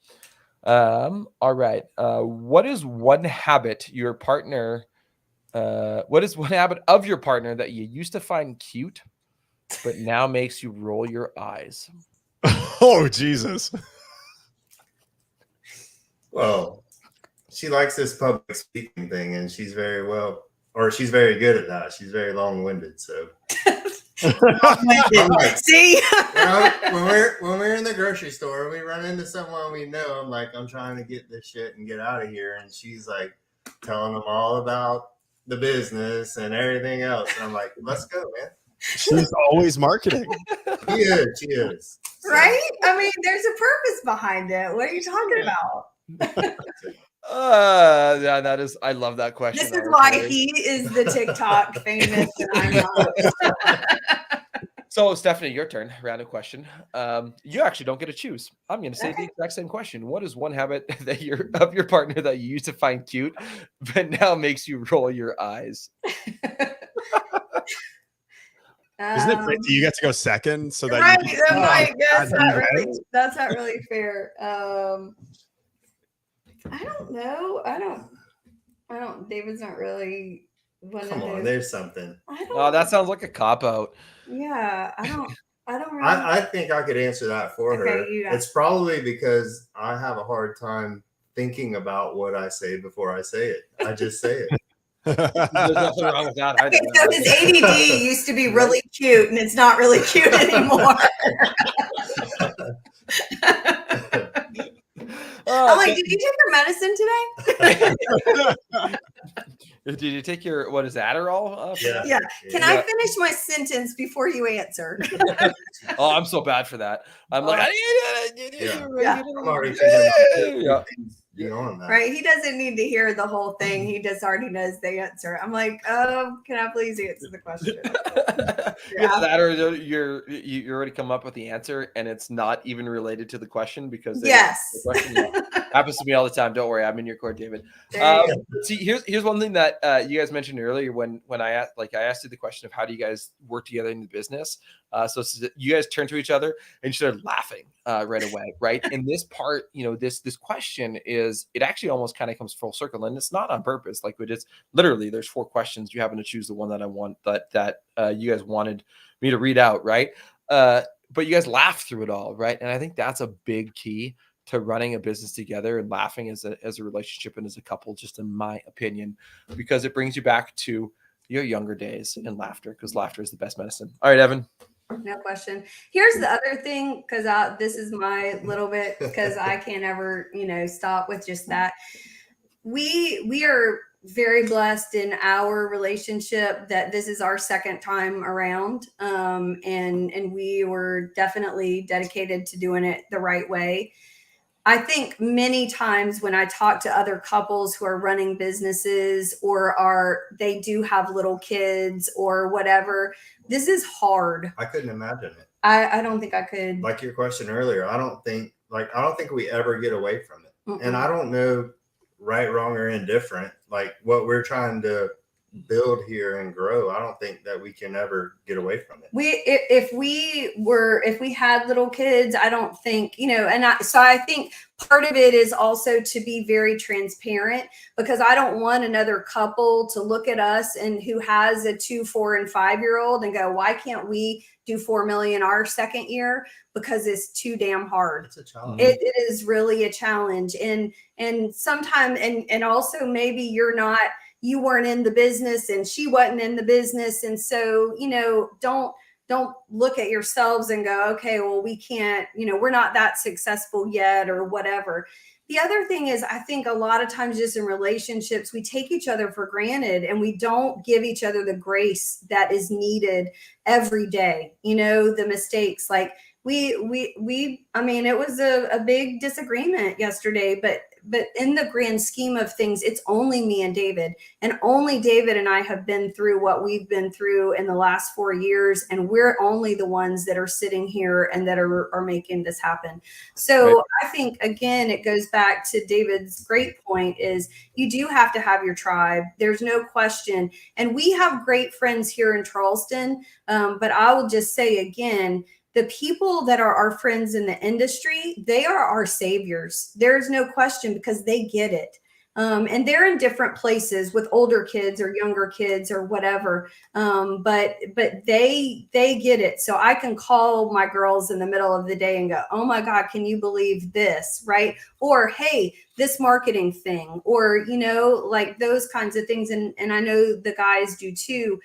All right. What is one habit your partner? What is one habit of your partner that you used to find cute, but now makes you roll your eyes? Oh, Jesus. Well, she likes this public speaking thing, and she's very good at that. She's very long-winded, so. See, when we're in the grocery store, we run into someone we know. I'm like, I'm trying to get this shit and get out of here, and she's like telling them all about the business and everything else. And I'm like, let's go, man. She's always marketing. She is. So. right? I mean, there's a purpose behind it. What are you talking about? Yeah, that is. I love that question. This is why he is the TikTok famous, and I'm not. So, Stephanie, your turn. Random question. You actually don't get to choose. I'm going to say the exact same question. What is one habit that of your partner that you used to find cute, but now makes you roll your eyes? Isn't it crazy you get to go second so that right, you I'm like, can, that's not really fair. I don't know. I don't. David's not really one Come of on, those. there's something. Oh, that sounds like a cop out. Yeah, I don't really. I think I could answer that for her. you It's probably because I have a hard time thinking about what I say before I say it. I just say it. There's nothing wrong with that. Okay, so his ADD used to be really cute, and it's not really cute anymore. I'm like, did you take your medicine today? Did you take your, what is Adderall? Yeah. Can I finish my sentence before you answer? Oh, I'm so bad for that. I'm like, I'm already thinking about beyond that. Right. He doesn't need to hear the whole thing. He just already knows the answer. I'm like, can I please answer the question? Either that or you already come up with the answer and it's not even related to the question because yes, the question happens to me all the time. Don't worry, I'm in your court, David. See, here's one thing that you guys mentioned earlier when I asked you the question of how do you guys work together in the business. So you guys turned to each other and you started laughing right away, right? And this part, this question is, it actually almost kind of comes full circle, and it's not on purpose. Like it's literally, there's 4 questions. You happen to choose the one that I want that you guys wanted me to read out, right? But you guys laugh through it all, right? And I think that's a big key to running a business together and laughing as a relationship and as a couple, just in my opinion, because it brings you back to your younger days and laughter, because laughter is the best medicine. All right, Evan. No question. Here's the other thing, because this is my little bit, because I can't ever, stop with just that. We are very blessed in our relationship that this is our second time around, and we were definitely dedicated to doing it the right way. I think many times when I talk to other couples who are running businesses or they do have little kids or whatever, this is hard. I couldn't imagine it. I don't think I could. Like your question earlier, I don't think we ever get away from it. Mm-mm. And I don't know right, wrong, or indifferent. Like what we're trying to build here and grow, I don't think that we can ever get away from it. If we had little kids, I don't think, so I think part of it is also to be very transparent, because I don't want another couple to look at us and who has a 2, 4, and 5-year-old and go, why can't we do $4 million our second year? Because it's too damn hard. It's a challenge. It is really a challenge. And sometimes, and also maybe you weren't in the business and she wasn't in the business. And so, don't look at yourselves and go, okay, well, we can't, we're not that successful yet or whatever. The other thing is, I think a lot of times just in relationships, we take each other for granted and we don't give each other the grace that is needed every day. The mistakes, like I mean, it was a big disagreement yesterday, but in the grand scheme of things, it's only me and David, and only David and I have been through what we've been through in the last 4 years. And we're only the ones that are sitting here and that are making this happen. So Right. I think, again, it goes back to David's great point is you do have to have your tribe. There's no question. And we have great friends here in Charleston. But I will just say again, the people that are our friends in the industry, they are our saviors. There's no question, because they get it. And they're in different places with older kids or younger kids or whatever. But they get it. So I can call my girls in the middle of the day and go, oh my God, can you believe this? Right. Or, hey, this marketing thing, or, like those kinds of things. And I know the guys do too.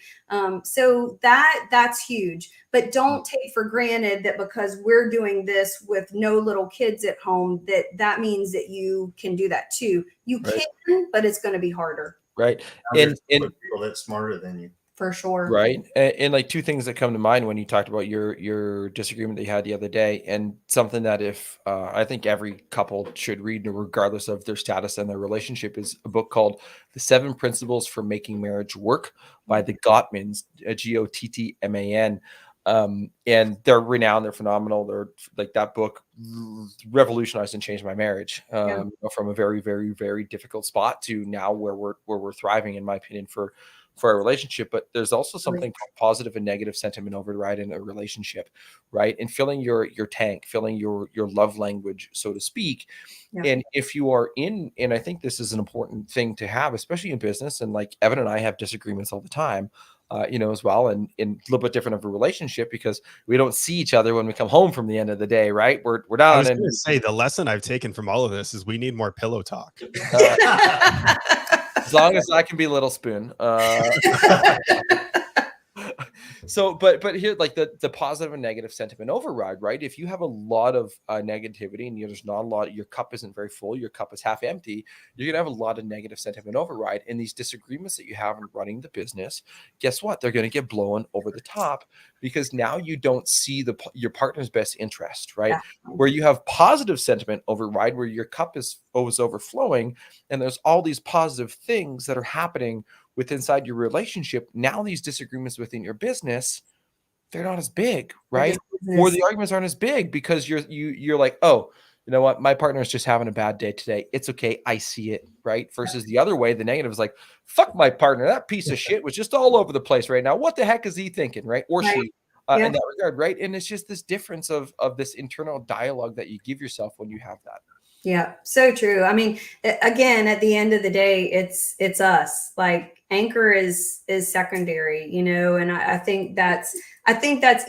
So that's huge. But don't take for granted that because we're doing this with no little kids at home, that means that you can do that too. You Right. can, but it's going to be harder. Right. There's And people that's smarter than you. For sure. right. And like two things that come to mind when you talked about your disagreement that you had the other day, and something that if I think every couple should read regardless of their status and their relationship, is a book called The 7 Principles for Making Marriage Work by the Gottmans, Gottman. And they're renowned, they're phenomenal. They're like, that book revolutionized and changed my marriage from a very, very, very difficult spot to now where we're thriving, in my opinion, for our relationship. But there's also something called positive and negative sentiment override in a relationship, right? And filling your tank, filling your love language, so to speak. Yeah. And if you are in, and I think this is an important thing to have, especially in business, and like Evan and I have disagreements all the time, as well, and a little bit different of a relationship because we don't see each other when we come home from the end of the day, right? We're down. I was going to say, the lesson I've taken from all of this is we need more pillow talk. As long as I can be Little Spoon. So, but here, like the positive and negative sentiment override, right? If you have a lot of negativity and there's not a lot, your cup isn't very full, your cup is half empty, you're going to have a lot of negative sentiment override. And these disagreements that you have in running the business, guess what? They're going to get blown over the top because now you don't see your partner's best interest, right? Yeah. Where you have positive sentiment override, where your cup is always overflowing and there's all these positive things that are happening with inside your relationship. Now these disagreements within your business, they're not as big, right? Or the arguments aren't as big because you're like, oh, you know what? My partner is just having a bad day today. It's okay. I see it, right? Versus the other way, the negative is like, fuck my partner. That piece of shit was just all over the place right now. What the heck is he thinking, right? Or she, in that regard, right? And it's just this difference of this internal dialogue that you give yourself when you have that. Yeah, so true. I mean, again, at the end of the day, it's us. Like, Anchor is secondary, and I think that's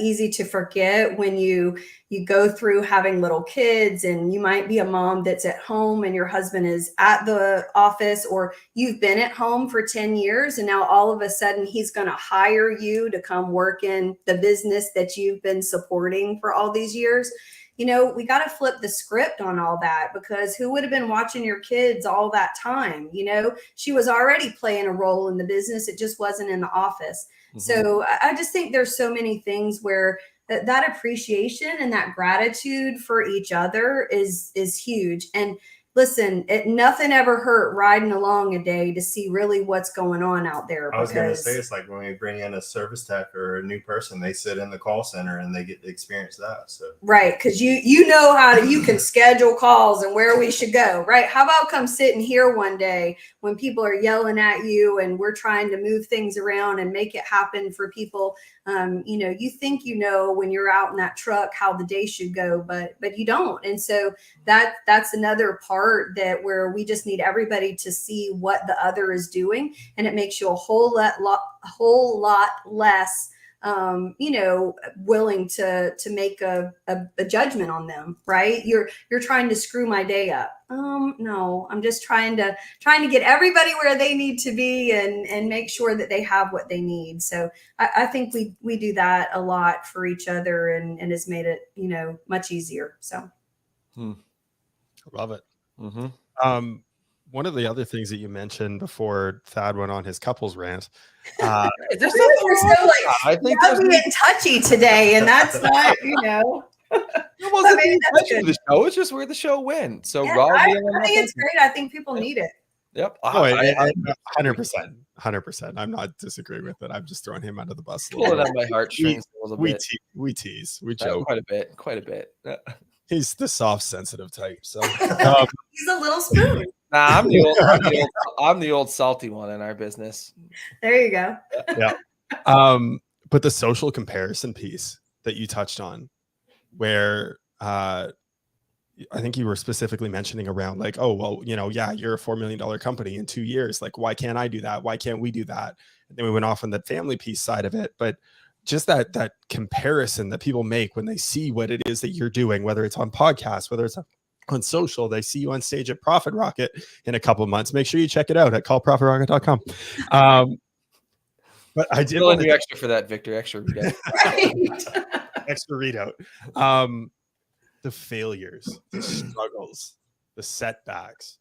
easy to forget when you go through having little kids, and you might be a mom that's at home and your husband is at the office, or you've been at home for 10 years and now all of a sudden he's going to hire you to come work in the business that you've been supporting for all these years. We got to flip the script on all that, because who would have been watching your kids all that time? She was already playing a role in the business. It just wasn't in the office. Mm-hmm. So I just think there's so many things where that appreciation and that gratitude for each other is huge. And listen, nothing ever hurt riding along a day to see really what's going on out there. I was going to say, it's like when we bring in a service tech or a new person, they sit in the call center and they get to experience that. So right, because you know how you can schedule calls and where we should go, right? How about come sit in here one day when people are yelling at you and we're trying to move things around and make it happen for people. You think when you're out in that truck how the day should go, but you don't. And so that's another part that where we just need everybody to see what the other is doing, and it makes you a whole lot less willing to make a judgment on them, right? You're trying to screw my day up. No, I'm just trying to get everybody where they need to be and make sure that they have what they need. So I think we do that a lot for each other, and has made it, much easier. So. Love it. Mm-hmm. One of the other things that you mentioned before Thad went on his couples rant. I think we're so touchy today, and that's not, It wasn't maybe the that's intention of the show. It's just where the show went. So Yeah, Raw I deal and think it's nothing. great. I think people need it. Yep. Oh, 100%. I'm not disagreeing with it. I'm just throwing him under the bus a little Pulling bit. on my heartstrings a little bit. We tease, we joke. Quite a bit. Quite a bit. He's the soft, sensitive type. So He's a little spoon. Nah, I'm the old salty one in our business. There you go. yeah. But the social comparison piece that you touched on, where I think you were specifically mentioning around like, oh, well, you know, yeah, you're a $4 million company in 2 years. Like, why can't I do that? Why can't we do that? And then we went off on that family piece side of it. But just that comparison that people make when they see what it is that you're doing, whether it's on podcasts, whether it's on social, they see you on stage at Profit Rocket in a couple of months. Make sure you check it out at callprofitrocket.com. But I did want to do extra for that, Victor. Extra extra readout. The failures, the struggles, the setbacks.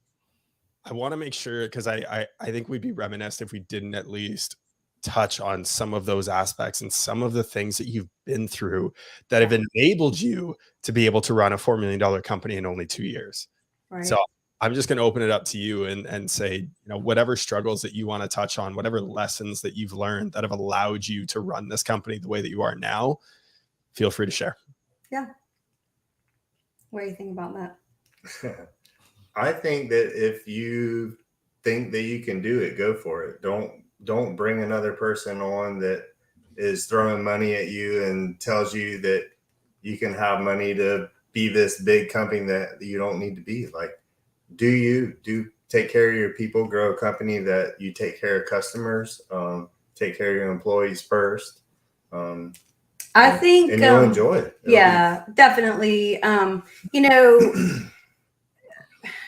I want to make sure, because I think we'd be remiss if we didn't at least touch on some of those aspects and some of the things that you've been through that have enabled you to be able to run a $4 million company in only 2 years. Right. So I'm just going to open it up to you and say, you know, whatever struggles that you want to touch on, whatever lessons that you've learned that have allowed you to run this company the way that you are now, feel free to share. Yeah. What do you think about that? I think that if you think that you can do it, go for it. Don't bring another person on that is throwing money at you and tells you that you can have money to be this big company that you don't need to be. Like, do take care of your people, grow a company that you take care of customers, take care of your employees first. I think, and you'll enjoy it. Definitely. You know,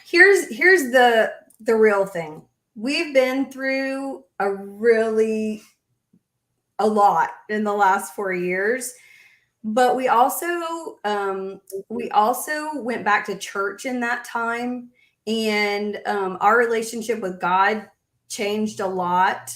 here's the real thing. We've been through a lot in the last 4 years, but we also went back to church in that time, and our relationship with God changed a lot.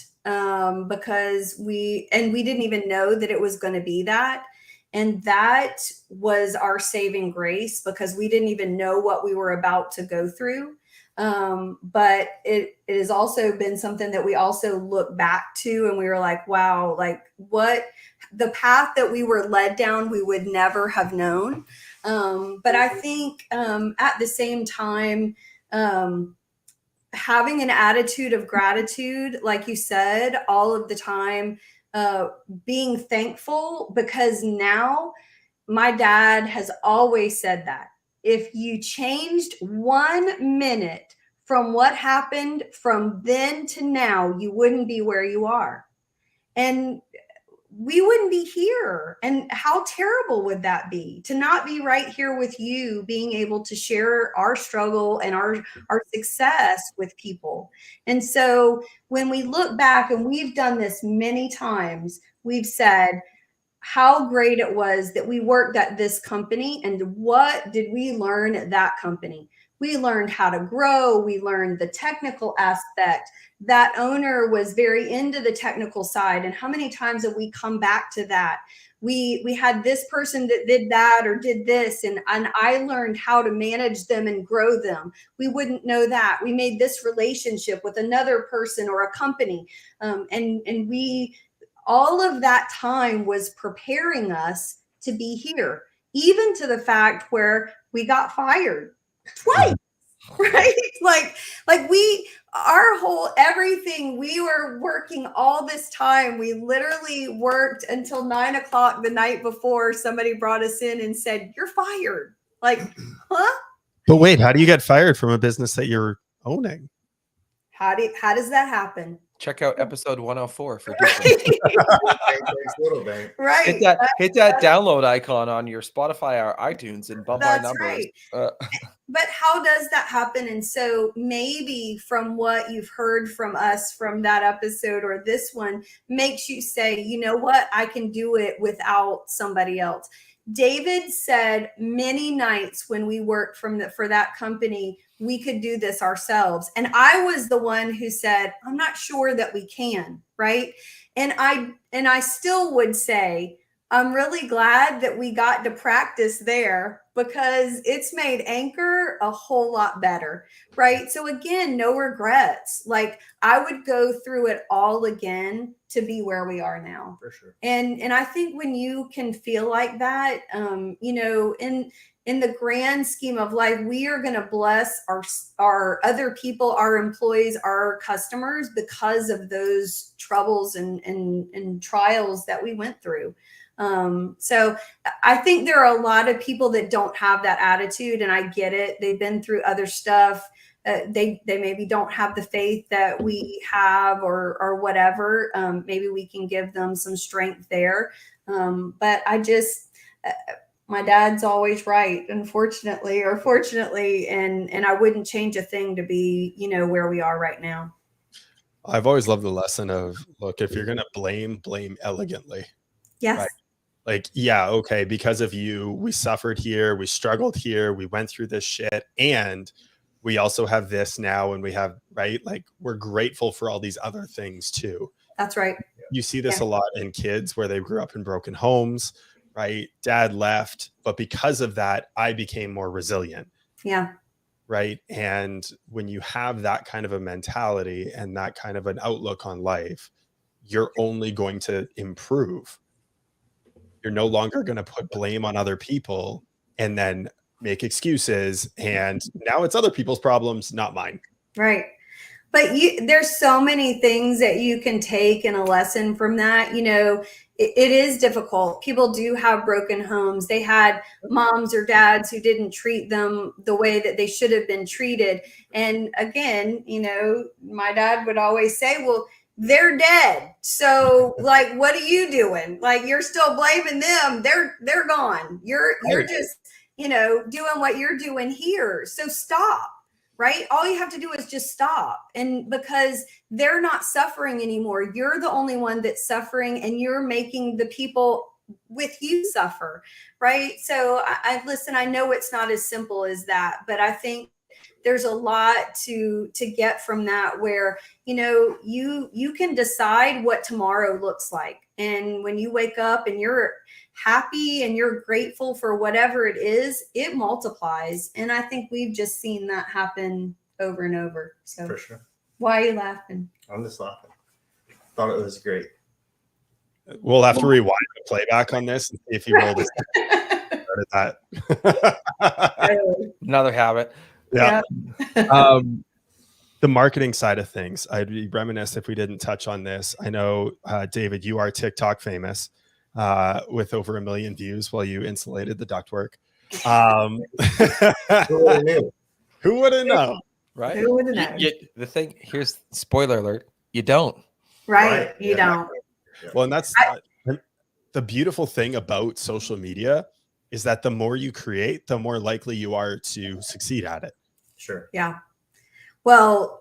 Because we didn't even know that it was going to be that. And that was our saving grace, because we didn't even know what we were about to go through. But it has also been something that we also look back to, and we were like, wow, like what the path that we were led down, we would never have known. But I think at the same time, having an attitude of gratitude, like you said, all of the time, being thankful, because now my dad has always said that if you changed 1 minute from what happened from then to now, you wouldn't be where you are. And we wouldn't be here. And how terrible would that be to not be right here with you, being able to share our struggle and our success with people. And so when we look back, and we've done this many times, we've said how great it was that we worked at this company, and what did we learn at that company? We learned how to grow. We learned the technical aspect. That owner was very into the technical side. And how many times have we come back to that? We had this person that did that or did this, and I learned how to manage them and grow them. We wouldn't know that. We made this relationship with another person or a company. And we, all of that time was preparing us to be here, even to the fact where we got fired twice, right? Like our whole everything, we were working all this time. We literally worked until 9 o'clock the night before somebody brought us in and said, "You're fired." Like, huh? But wait, how do you get fired from a business that you're owning? How does that happen? Check out episode 104 for right. Hit that download icon on your Spotify or iTunes and bump our numbers. Right. But how does that happen? And so maybe from what you've heard from us from that episode or this one makes you say, you know what, I can do it without somebody else. David said many nights when we worked for that company, we could do this ourselves. And I was the one who said, I'm not sure that we can, right? And I still would say, I'm really glad that we got to practice there because it's made Anchor a whole lot better, right? So again, no regrets. Like I would go through it all again to be where we are now. For sure. And I think when you can feel like that, you know, in the grand scheme of life, we are going to bless our other people, our employees, our customers because of those troubles and trials that we went through. So I think there are a lot of people that don't have that attitude, and I get it. They've been through other stuff. They maybe don't have the faith that we have or whatever. Maybe we can give them some strength there. But I just, my dad's always right, unfortunately or fortunately, and I wouldn't change a thing to be, you know, where we are right now. I've always loved the lesson of, look, if you're going to blame elegantly. Yes. Right? Like, yeah, okay, because of you, we suffered here, we struggled here, we went through this shit, and we also have this now, and we have, right? Like, we're grateful for all these other things too. That's right. You see this a lot in kids where they grew up in broken homes, right? Dad left, but because of that, I became more resilient. Yeah. Right. And when you have that kind of a mentality and that kind of an outlook on life, you're only going to improve. You're no longer going to put blame on other people and then make excuses. And now it's other people's problems, not mine. Right. But there's so many things that you can take in a lesson from that. You know, it is difficult. People do have broken homes. They had moms or dads who didn't treat them the way that they should have been treated. And again, you know, my dad would always say, well, they're dead. So like, what are you doing? Like, you're still blaming them. They're gone. You're just, you know, doing what you're doing here. So stop. Right? All you have to do is just stop. And because they're not suffering anymore, you're the only one that's suffering, and you're making the people with you suffer. Right? So I listen, I know it's not as simple as that, but I think there's a lot to get from that, where, you know, you can decide what tomorrow looks like. And when you wake up and you're happy and you're grateful for whatever it is, it multiplies. And I think we've just seen that happen over and over. So For sure. Why are you laughing? I'm just laughing. Thought it was great. We'll have to rewind the playback on this and see if you rolled it. That. Another habit. Yeah. The marketing side of things, I'd be remiss if we didn't touch on this. I know, David, you are TikTok famous with over 1 million views while you insulated the ductwork. Who would have known? Right? Who would have known? The thing, here's spoiler alert, you don't. Right? You don't. Well, and that's the beautiful thing about social media, is that the more you create, the more likely you are to succeed at it. Sure. Yeah. Well,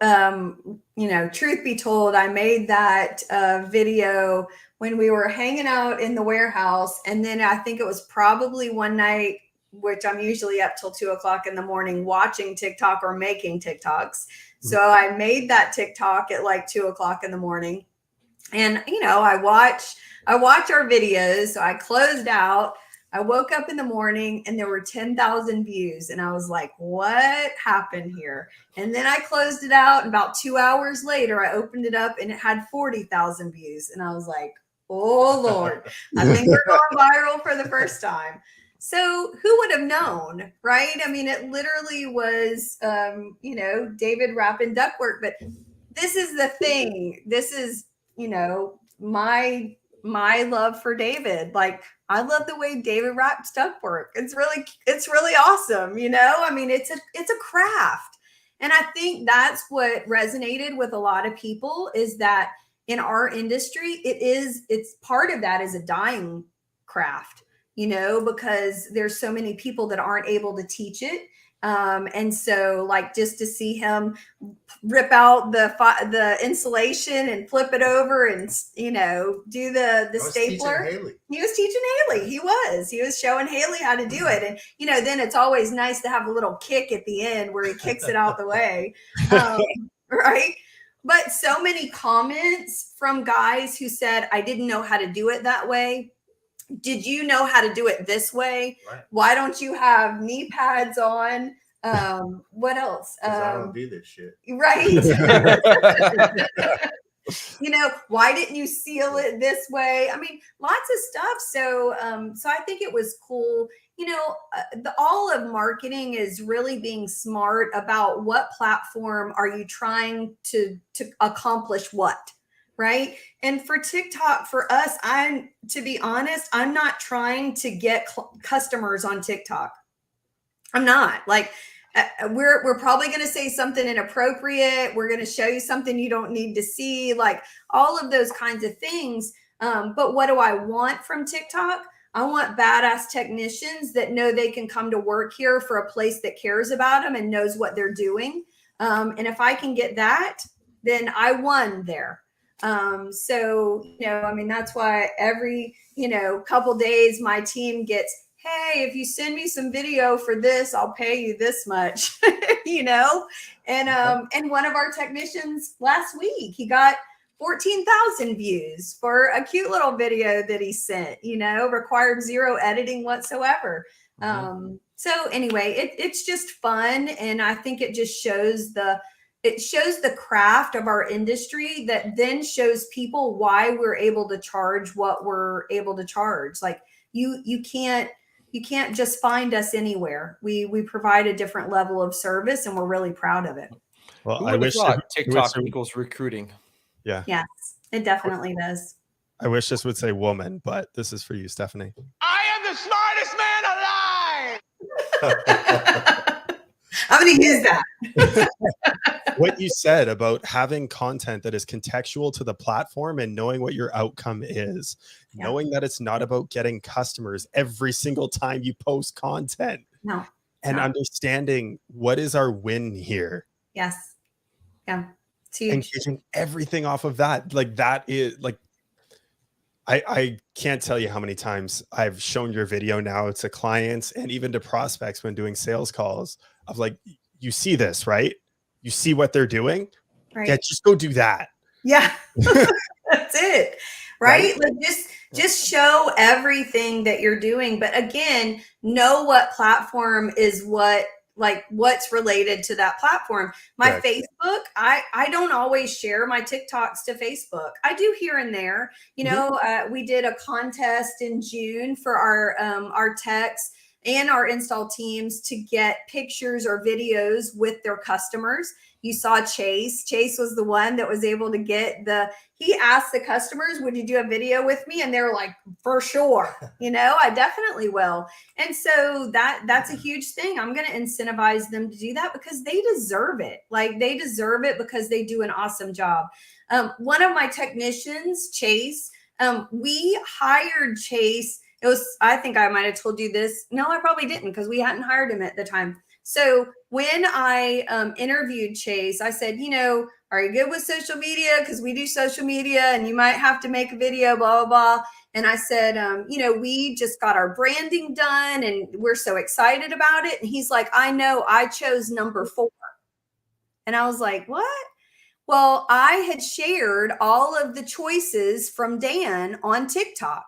you know, truth be told, I made that video when we were hanging out in the warehouse. And then I think it was probably one night, which I'm usually up till 2:00 in the morning watching TikTok or making TikToks. So I made that TikTok at like 2:00 in the morning. And, you know, I watch our videos. So I closed out. I woke up in the morning and there were 10,000 views. And I was like, what happened here? And then I closed it out. And about 2 hours later, I opened it up and it had 40,000 views. And I was like, oh, Lord, I think we're going viral for the first time. So who would have known, right? I mean, it literally was, you know, David wrapping ductwork. But this is the thing. This is, you know, my love for David. Like, I love the way David wraps ductwork. It's really awesome. You know, I mean, it's a craft. And I think that's what resonated with a lot of people, is that in our industry, it's part of that is a dying craft, you know, because there's so many people that aren't able to teach it. And so like, just to see him rip out the insulation and flip it over and, you know, do the stapler. He was teaching Haley. He was showing Haley how to do it. And, you know, then it's always nice to have a little kick at the end where he kicks it out the way. Right. But so many comments from guys who said, I didn't know how to do it that way. did you know how to do it this way? Right. Why don't you have knee pads on? What else? 'Cause I don't do this shit. Right. You know, why didn't you seal it this way? I mean, lots of stuff. So, so I think it was cool. You know, all of marketing is really being smart about what platform are you trying to accomplish what, right? And for TikTok, for us, to be honest, I'm not trying to get customers on TikTok. I'm not. Like, we're probably going to say something inappropriate. We're going to show you something you don't need to see, like all of those kinds of things. But what do I want from TikTok? I want badass technicians that know they can come to work here for a place that cares about them and knows what they're doing. And if I can get that, then I won there. So, you know, I mean, that's why every, you know, couple days my team gets, hey, if you send me some video for this, I'll pay you this much, you know? And one of our technicians last week, he got 14,000 views for a cute little video that he sent, you know, required zero editing whatsoever. So anyway, it's just fun. And I think it just shows the craft of our industry that then shows people why we're able to charge what we're able to charge. Like you can't just find us anywhere. We provide a different level of service and we're really proud of it. Well, I wish TikTok equals recruiting. Yeah. Yes, it definitely does. I wish this would say woman, but this is for you, Stephanie. I am the smartest man alive. I'm going to use that. What you said about having content that is contextual to the platform and knowing what your outcome is, knowing that it's not about getting customers every single time you post content. No. And understanding what is our win here. Yes. Yeah. It's huge. And getting everything off of that. Like that is like, I can't tell you how many times I've shown your video now to clients and even to prospects when doing sales calls of like, you see this, right? You see what they're doing. Right. Yeah, just go do that. Yeah. That's it. Right? Like just show everything that you're doing. But again, know what platform is what's related to that platform. My Facebook, I don't always share my TikToks to Facebook. I do here and there. You know, we did a contest in June for our techs and our install teams to get pictures or videos with their customers. You saw Chase. Chase was the one that was able to get he asked the customers, would you do a video with me? And they were like, for sure. You know, I definitely will. And so that's a huge thing. I'm going to incentivize them to do that because they deserve it. Like they deserve it because they do an awesome job. One of my technicians, Chase, we hired Chase. I think I might've told you this. No, I probably didn't because we hadn't hired him at the time. So when I interviewed Chase, I said, you know, are you good with social media? Because we do social media and you might have to make a video, blah, blah, blah. And I said, you know, we just got our branding done and we're so excited about it. And he's like, I know, I chose number 4. And I was like, what? Well, I had shared all of the choices from Dan on TikTok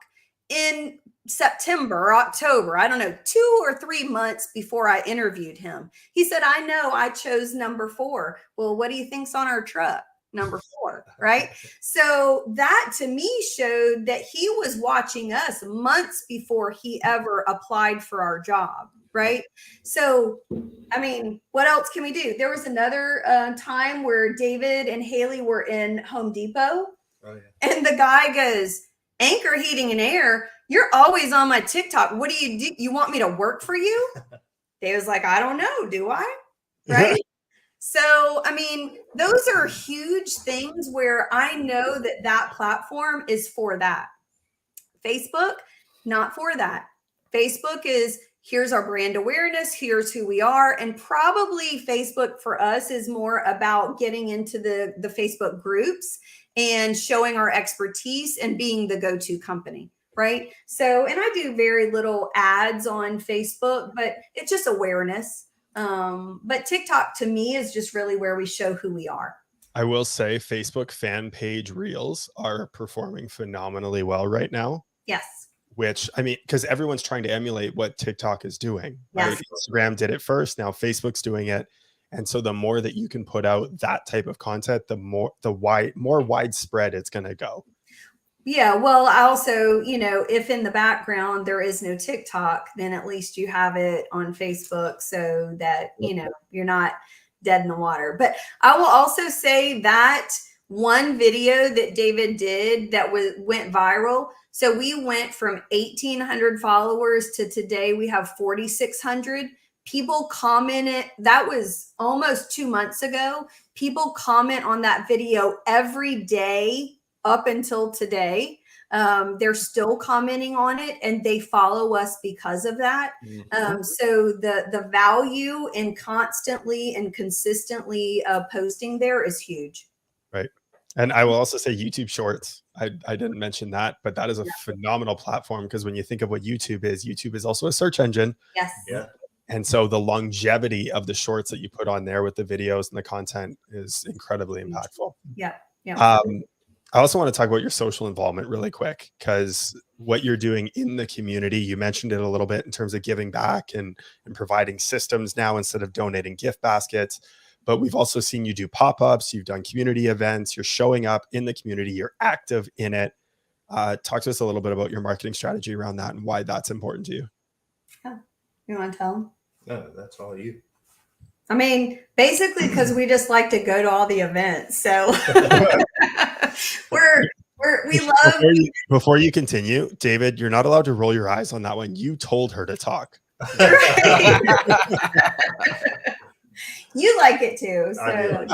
in September or October, I don't know, 2 or 3 months before I interviewed him. He said, I know I chose number 4. Well, what do you think's on our truck? Number 4, right? So that to me showed that he was watching us months before he ever applied for our job, right? So, I mean, what else can we do? There was another time where David and Haley were in Home Depot, and the guy goes, Anchor Heating and Air, you're always on my TikTok. What do? You want me to work for you? They was like, I don't know. Do I? Right. So, I mean, those are huge things where I know that platform is for that. Facebook, not for that. Facebook is here's our brand awareness. Here's who we are. And probably Facebook for us is more about getting into the Facebook groups and showing our expertise and being the go-to company. Right. So, and I do very little ads on Facebook, but it's just awareness. But TikTok to me is just really where we show who we are. I will say Facebook fan page reels are performing phenomenally well right now. Yes. which I mean, because everyone's trying to emulate what TikTok is doing, right? Yes. Instagram did it first, now Facebook's doing it. And so the more that you can put out that type of content, the more widespread it's going to go. Yeah, well, I also, if in the background there is no TikTok, then at least you have it on Facebook so that, you're not dead in the water. But I will also say that one video that David did that went viral. So we went from 1,800 followers to today we have 4,600. People commented, that was almost 2 months ago. People comment on that video every day up until today. They're still commenting on it and they follow us because of that. So the value in constantly and consistently posting there is huge. Right. And I will also say YouTube Shorts. I didn't mention that, but that is a phenomenal platform, because when you think of what YouTube is also a search engine. Yes. Yeah. And so the longevity of the shorts that you put on there with the videos and the content is incredibly impactful. Yeah. I also want to talk about your social involvement really quick, because what you're doing in the community, you mentioned it a little bit in terms of giving back and providing systems now instead of donating gift baskets. But we've also seen you do pop-ups, you've done community events, you're showing up in the community, you're active in it. Talk to us a little bit about your marketing strategy around that and why that's important to you. Yeah. You want to tell them? No, that's all you. I mean, basically, because we just like to go to all the events. So we love. Before you continue, David, you're not allowed to roll your eyes on that one. You told her to talk. You like it too. So I do,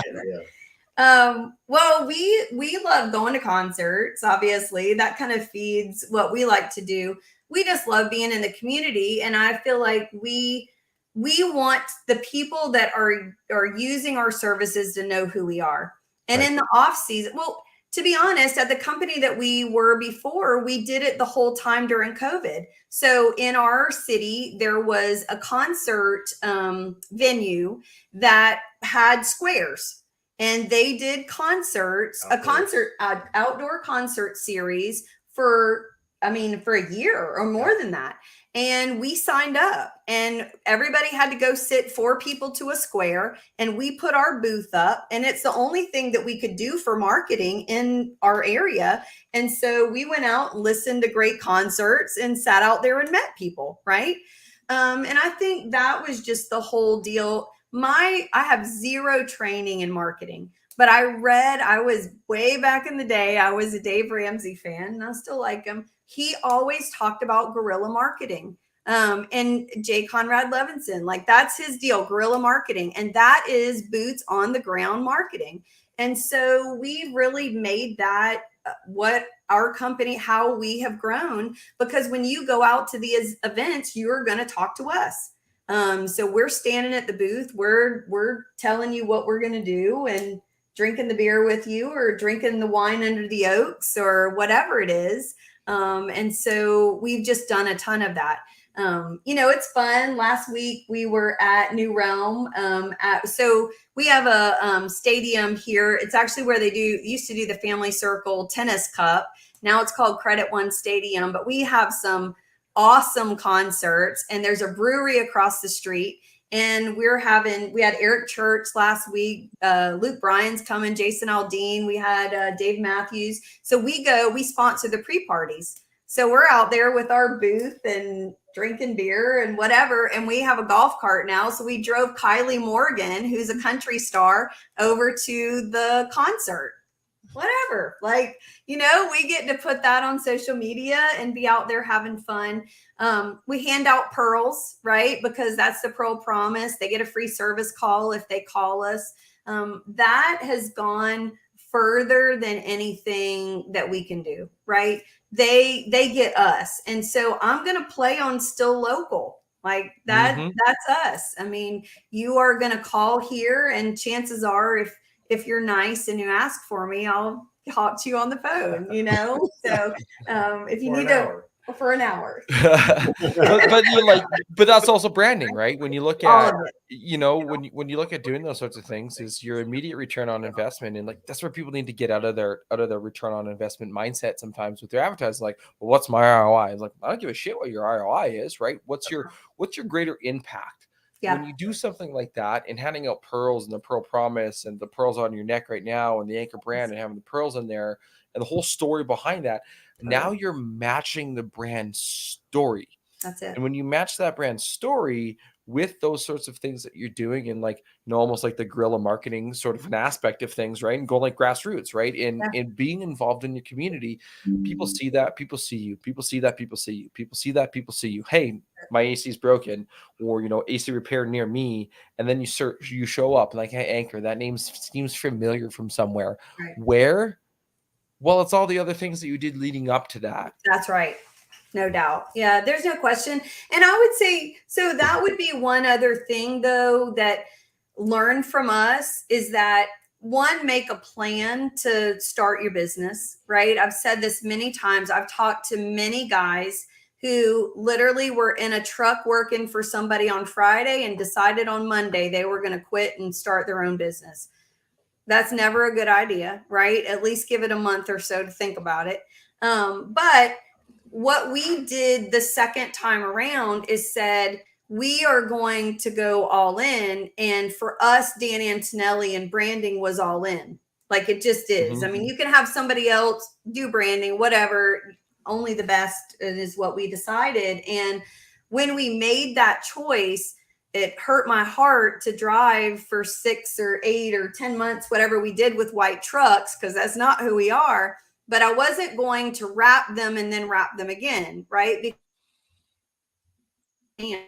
yeah. well, we love going to concerts. Obviously, that kind of feeds what we like to do. We just love being in the community, and I feel like we want the people that are using our services to know who we are. And in the off season, well, to be honest, at the company that we were before, we did it the whole time during COVID. So in our city, there was a concert venue that had squares, and they did concerts, outdoor concert series for a year or more than that. And we signed up, and everybody had to go sit 4 people to a square, and we put our booth up, and it's the only thing that we could do for marketing in our area. And so we went out and listened to great concerts and sat out there and met people. Right. And I think that was just the whole deal. I have zero training in marketing, but I was way back in the day, I was a Dave Ramsey fan, and I still like him. He always talked about guerrilla marketing. And Jay Conrad Levinson, like that's his deal, guerrilla marketing. And that is boots on the ground marketing. And so we really made that what our company, how we have grown, because when you go out to these events, you're going to talk to us. So we're standing at the booth, we're telling you what we're going to do and drinking the beer with you or drinking the wine under the oaks or whatever it is. And so we've just done a ton of that. It's fun. Last week we were at New Realm. So we have a stadium here. It's actually where they used to do the Family Circle Tennis Cup. Now it's called Credit One Stadium, but we have some awesome concerts, and there's a brewery across the street. And we had Eric Church last week. Luke Bryan's coming, Jason Aldean. We had Dave Matthews. So we sponsor the pre-parties. So we're out there with our booth and drinking beer and whatever. And we have a golf cart now. So we drove Kylie Morgan, who's a country star, over to the concert. Whatever. We get to put that on social media and be out there having fun. We hand out pearls, right? Because that's the Pearl Promise. They get a free service call if they call us. That has gone further than anything that we can do, right? They get us. And so I'm going to play on still local. Like that, That's us. I mean, you are going to call here, and chances are if you're nice and you ask for me, I'll talk to you on the phone, So if you need for an hour. but that's also branding, right? When you look All at, of it. you know, when you look at doing those sorts of things, is your immediate return on investment. And like, that's where people need to get out of their return on investment mindset sometimes with their advertising. Like, well, what's my ROI? It's like, I don't give a shit what your ROI is, right? What's your greater impact? Yeah. When you do something like that and handing out pearls and the pearl promise and the pearls on your neck right now and the anchor brand and having the pearls in there and the whole story behind that, now you're matching the brand story. That's it. And when you match that brand story with those sorts of things that you're doing, and like, you know, almost like the guerrilla marketing sort of an aspect of things, right? And go like grassroots, right? And being involved in your community, people see that, people see you, people see that, people see you, people see that, people see you. Hey, my AC is broken, or, you know, AC repair near me. And then you show up like, hey, Anchor, that name seems familiar from somewhere. Right. Where? Well, it's all the other things that you did leading up to that. That's right. No doubt. Yeah, there's no question. And I would say, so that would be one other thing, though, that learn from us is that, one, make a plan to start your business, right? I've said this many times. I've talked to many guys who literally were in a truck working for somebody on Friday and decided on Monday they were going to quit and start their own business. That's never a good idea, right? At least give it a month or so to think about it. But what we did the second time around is said, we are going to go all in. And for us, Dan Antonelli and branding was all in. Like, it just is. I mean, you can have somebody else do branding, whatever, only the best is what we decided. And when we made that choice, it hurt my heart to drive for 6 or 8 or 10 months, whatever we did with white trucks, because that's not who we are. But I wasn't going to wrap them and then wrap them again, right? Because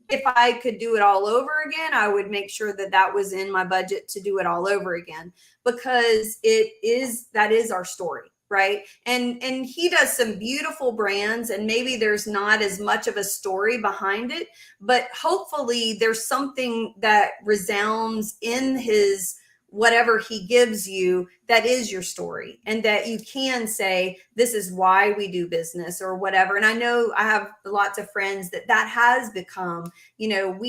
if I could do it all over again, I would make sure that that was in my budget to do it all over again, because that is our story, right? And he does some beautiful brands, and maybe there's not as much of a story behind it, but hopefully there's something that resounds in his whatever he gives you that is your story, and that you can say, this is why we do business or whatever. And I know I have lots of friends that has become, you know,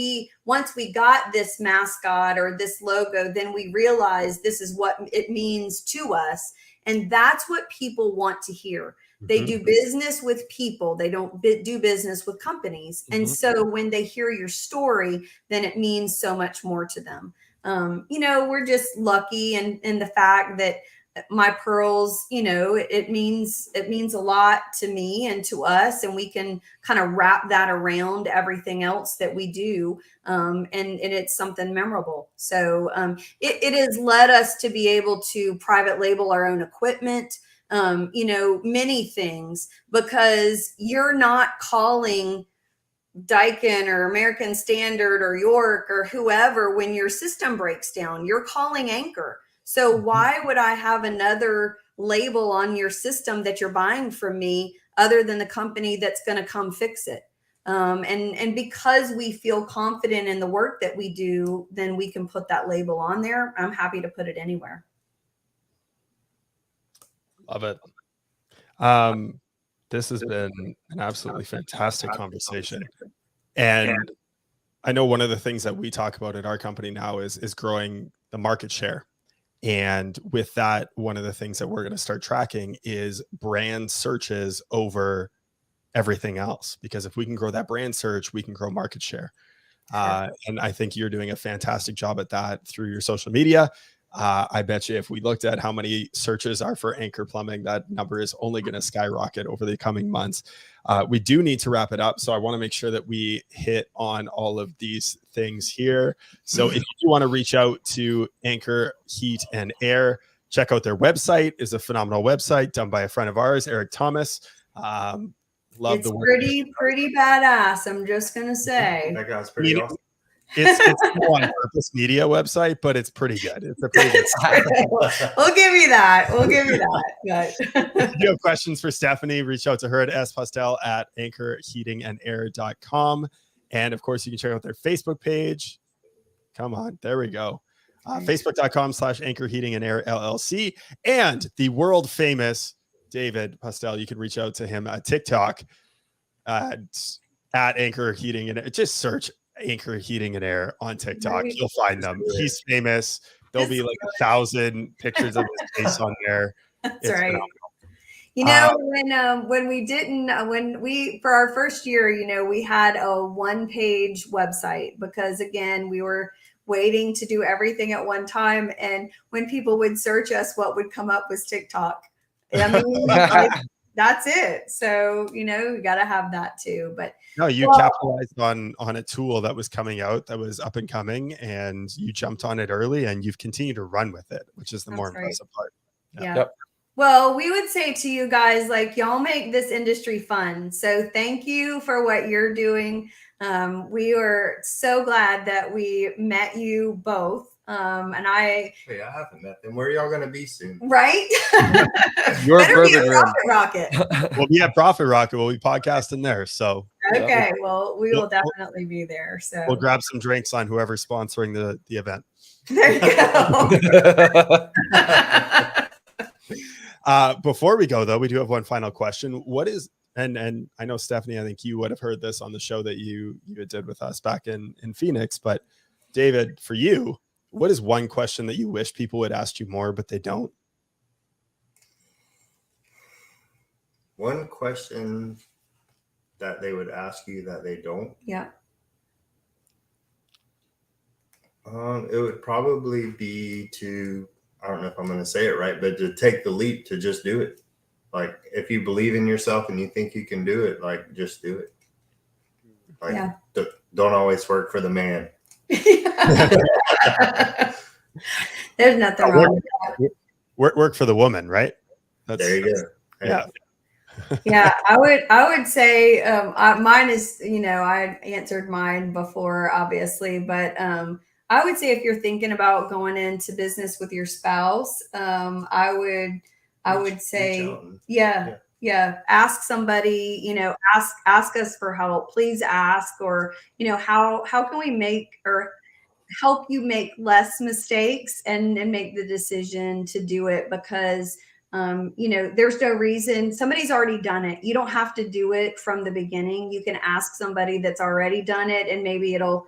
once we got this mascot or this logo, then we realized this is what it means to us. And that's what people want to hear. They do business with people. They don't do business with companies. And so when they hear your story, then it means so much more to them. You know, we're just lucky in the fact that my pearls, you know, it means a lot to me and to us, and we can kind of wrap that around everything else that we do. And it's something memorable. So it has led us to be able to private label our own equipment, you know, many things, because you're not calling Daikin or American Standard or York or whoever when your system breaks down. You're calling Anchor. So why would I have another label on your system that you're buying from me other than the company that's going to come fix it? And because we feel confident in the work that we do, then we can put that label on there. I'm happy to put it anywhere. Love it. This has been an absolutely fantastic conversation. And I know one of the things that we talk about at our company now is growing the market share. And with that, one of the things that we're going to start tracking is brand searches over everything else. Because if we can grow that brand search, we can grow market share. And I think you're doing a fantastic job at that through your social media. I bet you if we looked at how many searches are for Anchor Plumbing, that number is only going to skyrocket over the coming months. We do need to wrap it up. So I want to make sure that we hit on all of these things here. So if you want to reach out to Anchor Heat and Air, check out their website. It's a phenomenal website done by a friend of ours, Eric Thomas. Love it's the work. Pretty badass. I'm just going to say. That guy's pretty awesome. It's no on purpose media website, but it's pretty good. It's a pretty good site. We'll give you that. But if you have questions for Stephanie, reach out to her at spostell@anchorheatingandair.com. And of course, you can check out their Facebook page. Come on, there we go. Facebook.com/Anchor Heating and Air LLC, and the world famous David Postell, you can reach out to him at TikTok at Anchor Heating and just search Anchor Heating and Air on TikTok. You'll find them. He's famous. There'll be like 1,000 pictures of his face on there. That's It's right. phenomenal. You know, when we for our first year, you know, we had a 1-page website because again, we were waiting to do everything at one time. And when people would search us, what would come up was TikTok. I mean, like, that's it. So, you know, you got to have that too. But no, you capitalized on a tool that was coming out that was up and coming, and you jumped on it early, and you've continued to run with it, which is the more impressive part. Yeah. Yep. Well, we would say to you guys, like, y'all make this industry fun. So thank you for what you're doing. We were so glad that we met you both. And I haven't met them. Where are y'all going to be soon? Right? Your Better be bourbon a room. Profit Rocket. We'll be at Profit Rocket. We'll be podcasting there. So Okay. Well, we will definitely be there. So we'll grab some drinks on whoever's sponsoring the event. there you go. Before we go, though, we do have one final question. What is, and I know, Stephanie, I think you would have heard this on the show that you did with us back in Phoenix, but David, for you, what is one question that you wish people would ask you more, but they don't? One question that they would ask you that they don't? Yeah. It would probably be to, I don't know if I'm going to say it right, but to take the leap to just do it. Like, if you believe in yourself and you think you can do it, like, just do it. Like, don't always work for the man. There's nothing wrong with that. Work for the woman, right? There you go. Yeah. Yeah, I would say mine is, you know, I answered mine before, obviously, but I would say if you're thinking about going into business with your spouse, I would say, yeah, ask somebody, you know, ask us for help. Please ask, or, you know, how can we make or help you make less mistakes and make the decision to do it, because you know, there's no reason. Somebody's already done it. You don't have to do it from the beginning. You can ask somebody that's already done it, and maybe it'll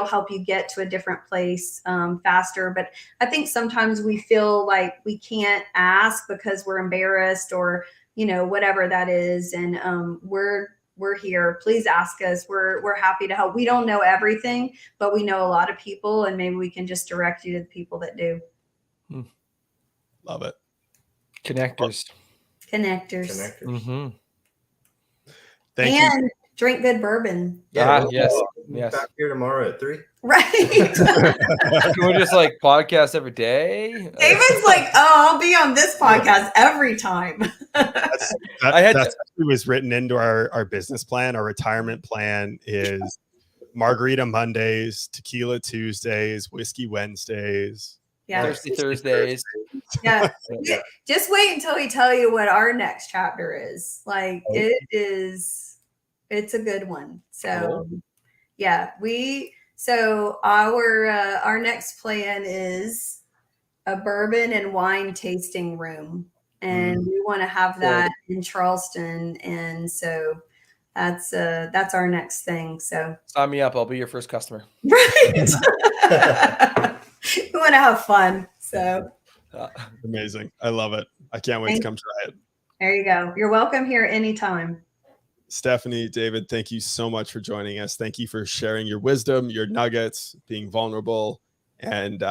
help you get to a different place faster. But I think sometimes we feel like we can't ask because we're embarrassed, or, you know, whatever that is. And we're here. Please ask us. We're happy to help. We don't know everything, but we know a lot of people, and maybe we can just direct you to the people that do. Love it. Connectors. Mm-hmm. Thank you. And drink good bourbon. Yes. Back here tomorrow at 3. Right. Can we just like podcast every day? David's like, oh, I'll be on this podcast every time. That's actually was written into our business plan. Our retirement plan is Margarita Mondays, Tequila Tuesdays, Whiskey Wednesdays. Yeah. Thirsty Thursdays. Yeah. Just wait until we tell you what our next chapter is. Like, it's a good one. So yeah, our next plan is a bourbon and wine tasting room. And we want to have that in Charleston. And so that's our next thing. So Sign me up. I'll be your first customer. right. We want to have fun. So Amazing. I love it. I can't wait to come try it. there you go. You're welcome here anytime. Stephanie, David, thank you so much for joining us. Thank you for sharing your wisdom, your nuggets, being vulnerable, and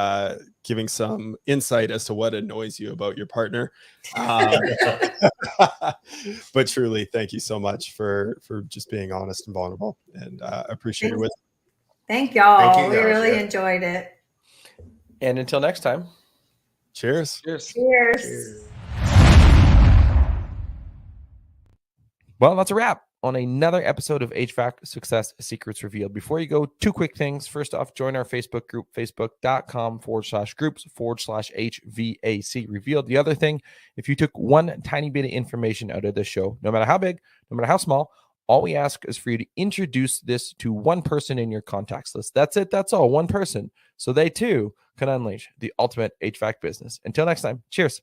giving some insight as to what annoys you about your partner. But truly, thank you so much for just being honest and vulnerable, and appreciate your wisdom. Thank y'all. Thank you, We guys. really Yeah. enjoyed it. And until next time. Cheers. Cheers. Cheers. Well, that's a wrap on another episode of HVAC Success Secrets Revealed. Before you go, 2 quick things. First off, join our Facebook group, facebook.com/groups/HVAC Revealed. The other thing, if you took one tiny bit of information out of this show, no matter how big, no matter how small, all we ask is for you to introduce this to one person in your contacts list. That's it. That's all. One person. So they too can unleash the ultimate HVAC business. Until next time, cheers.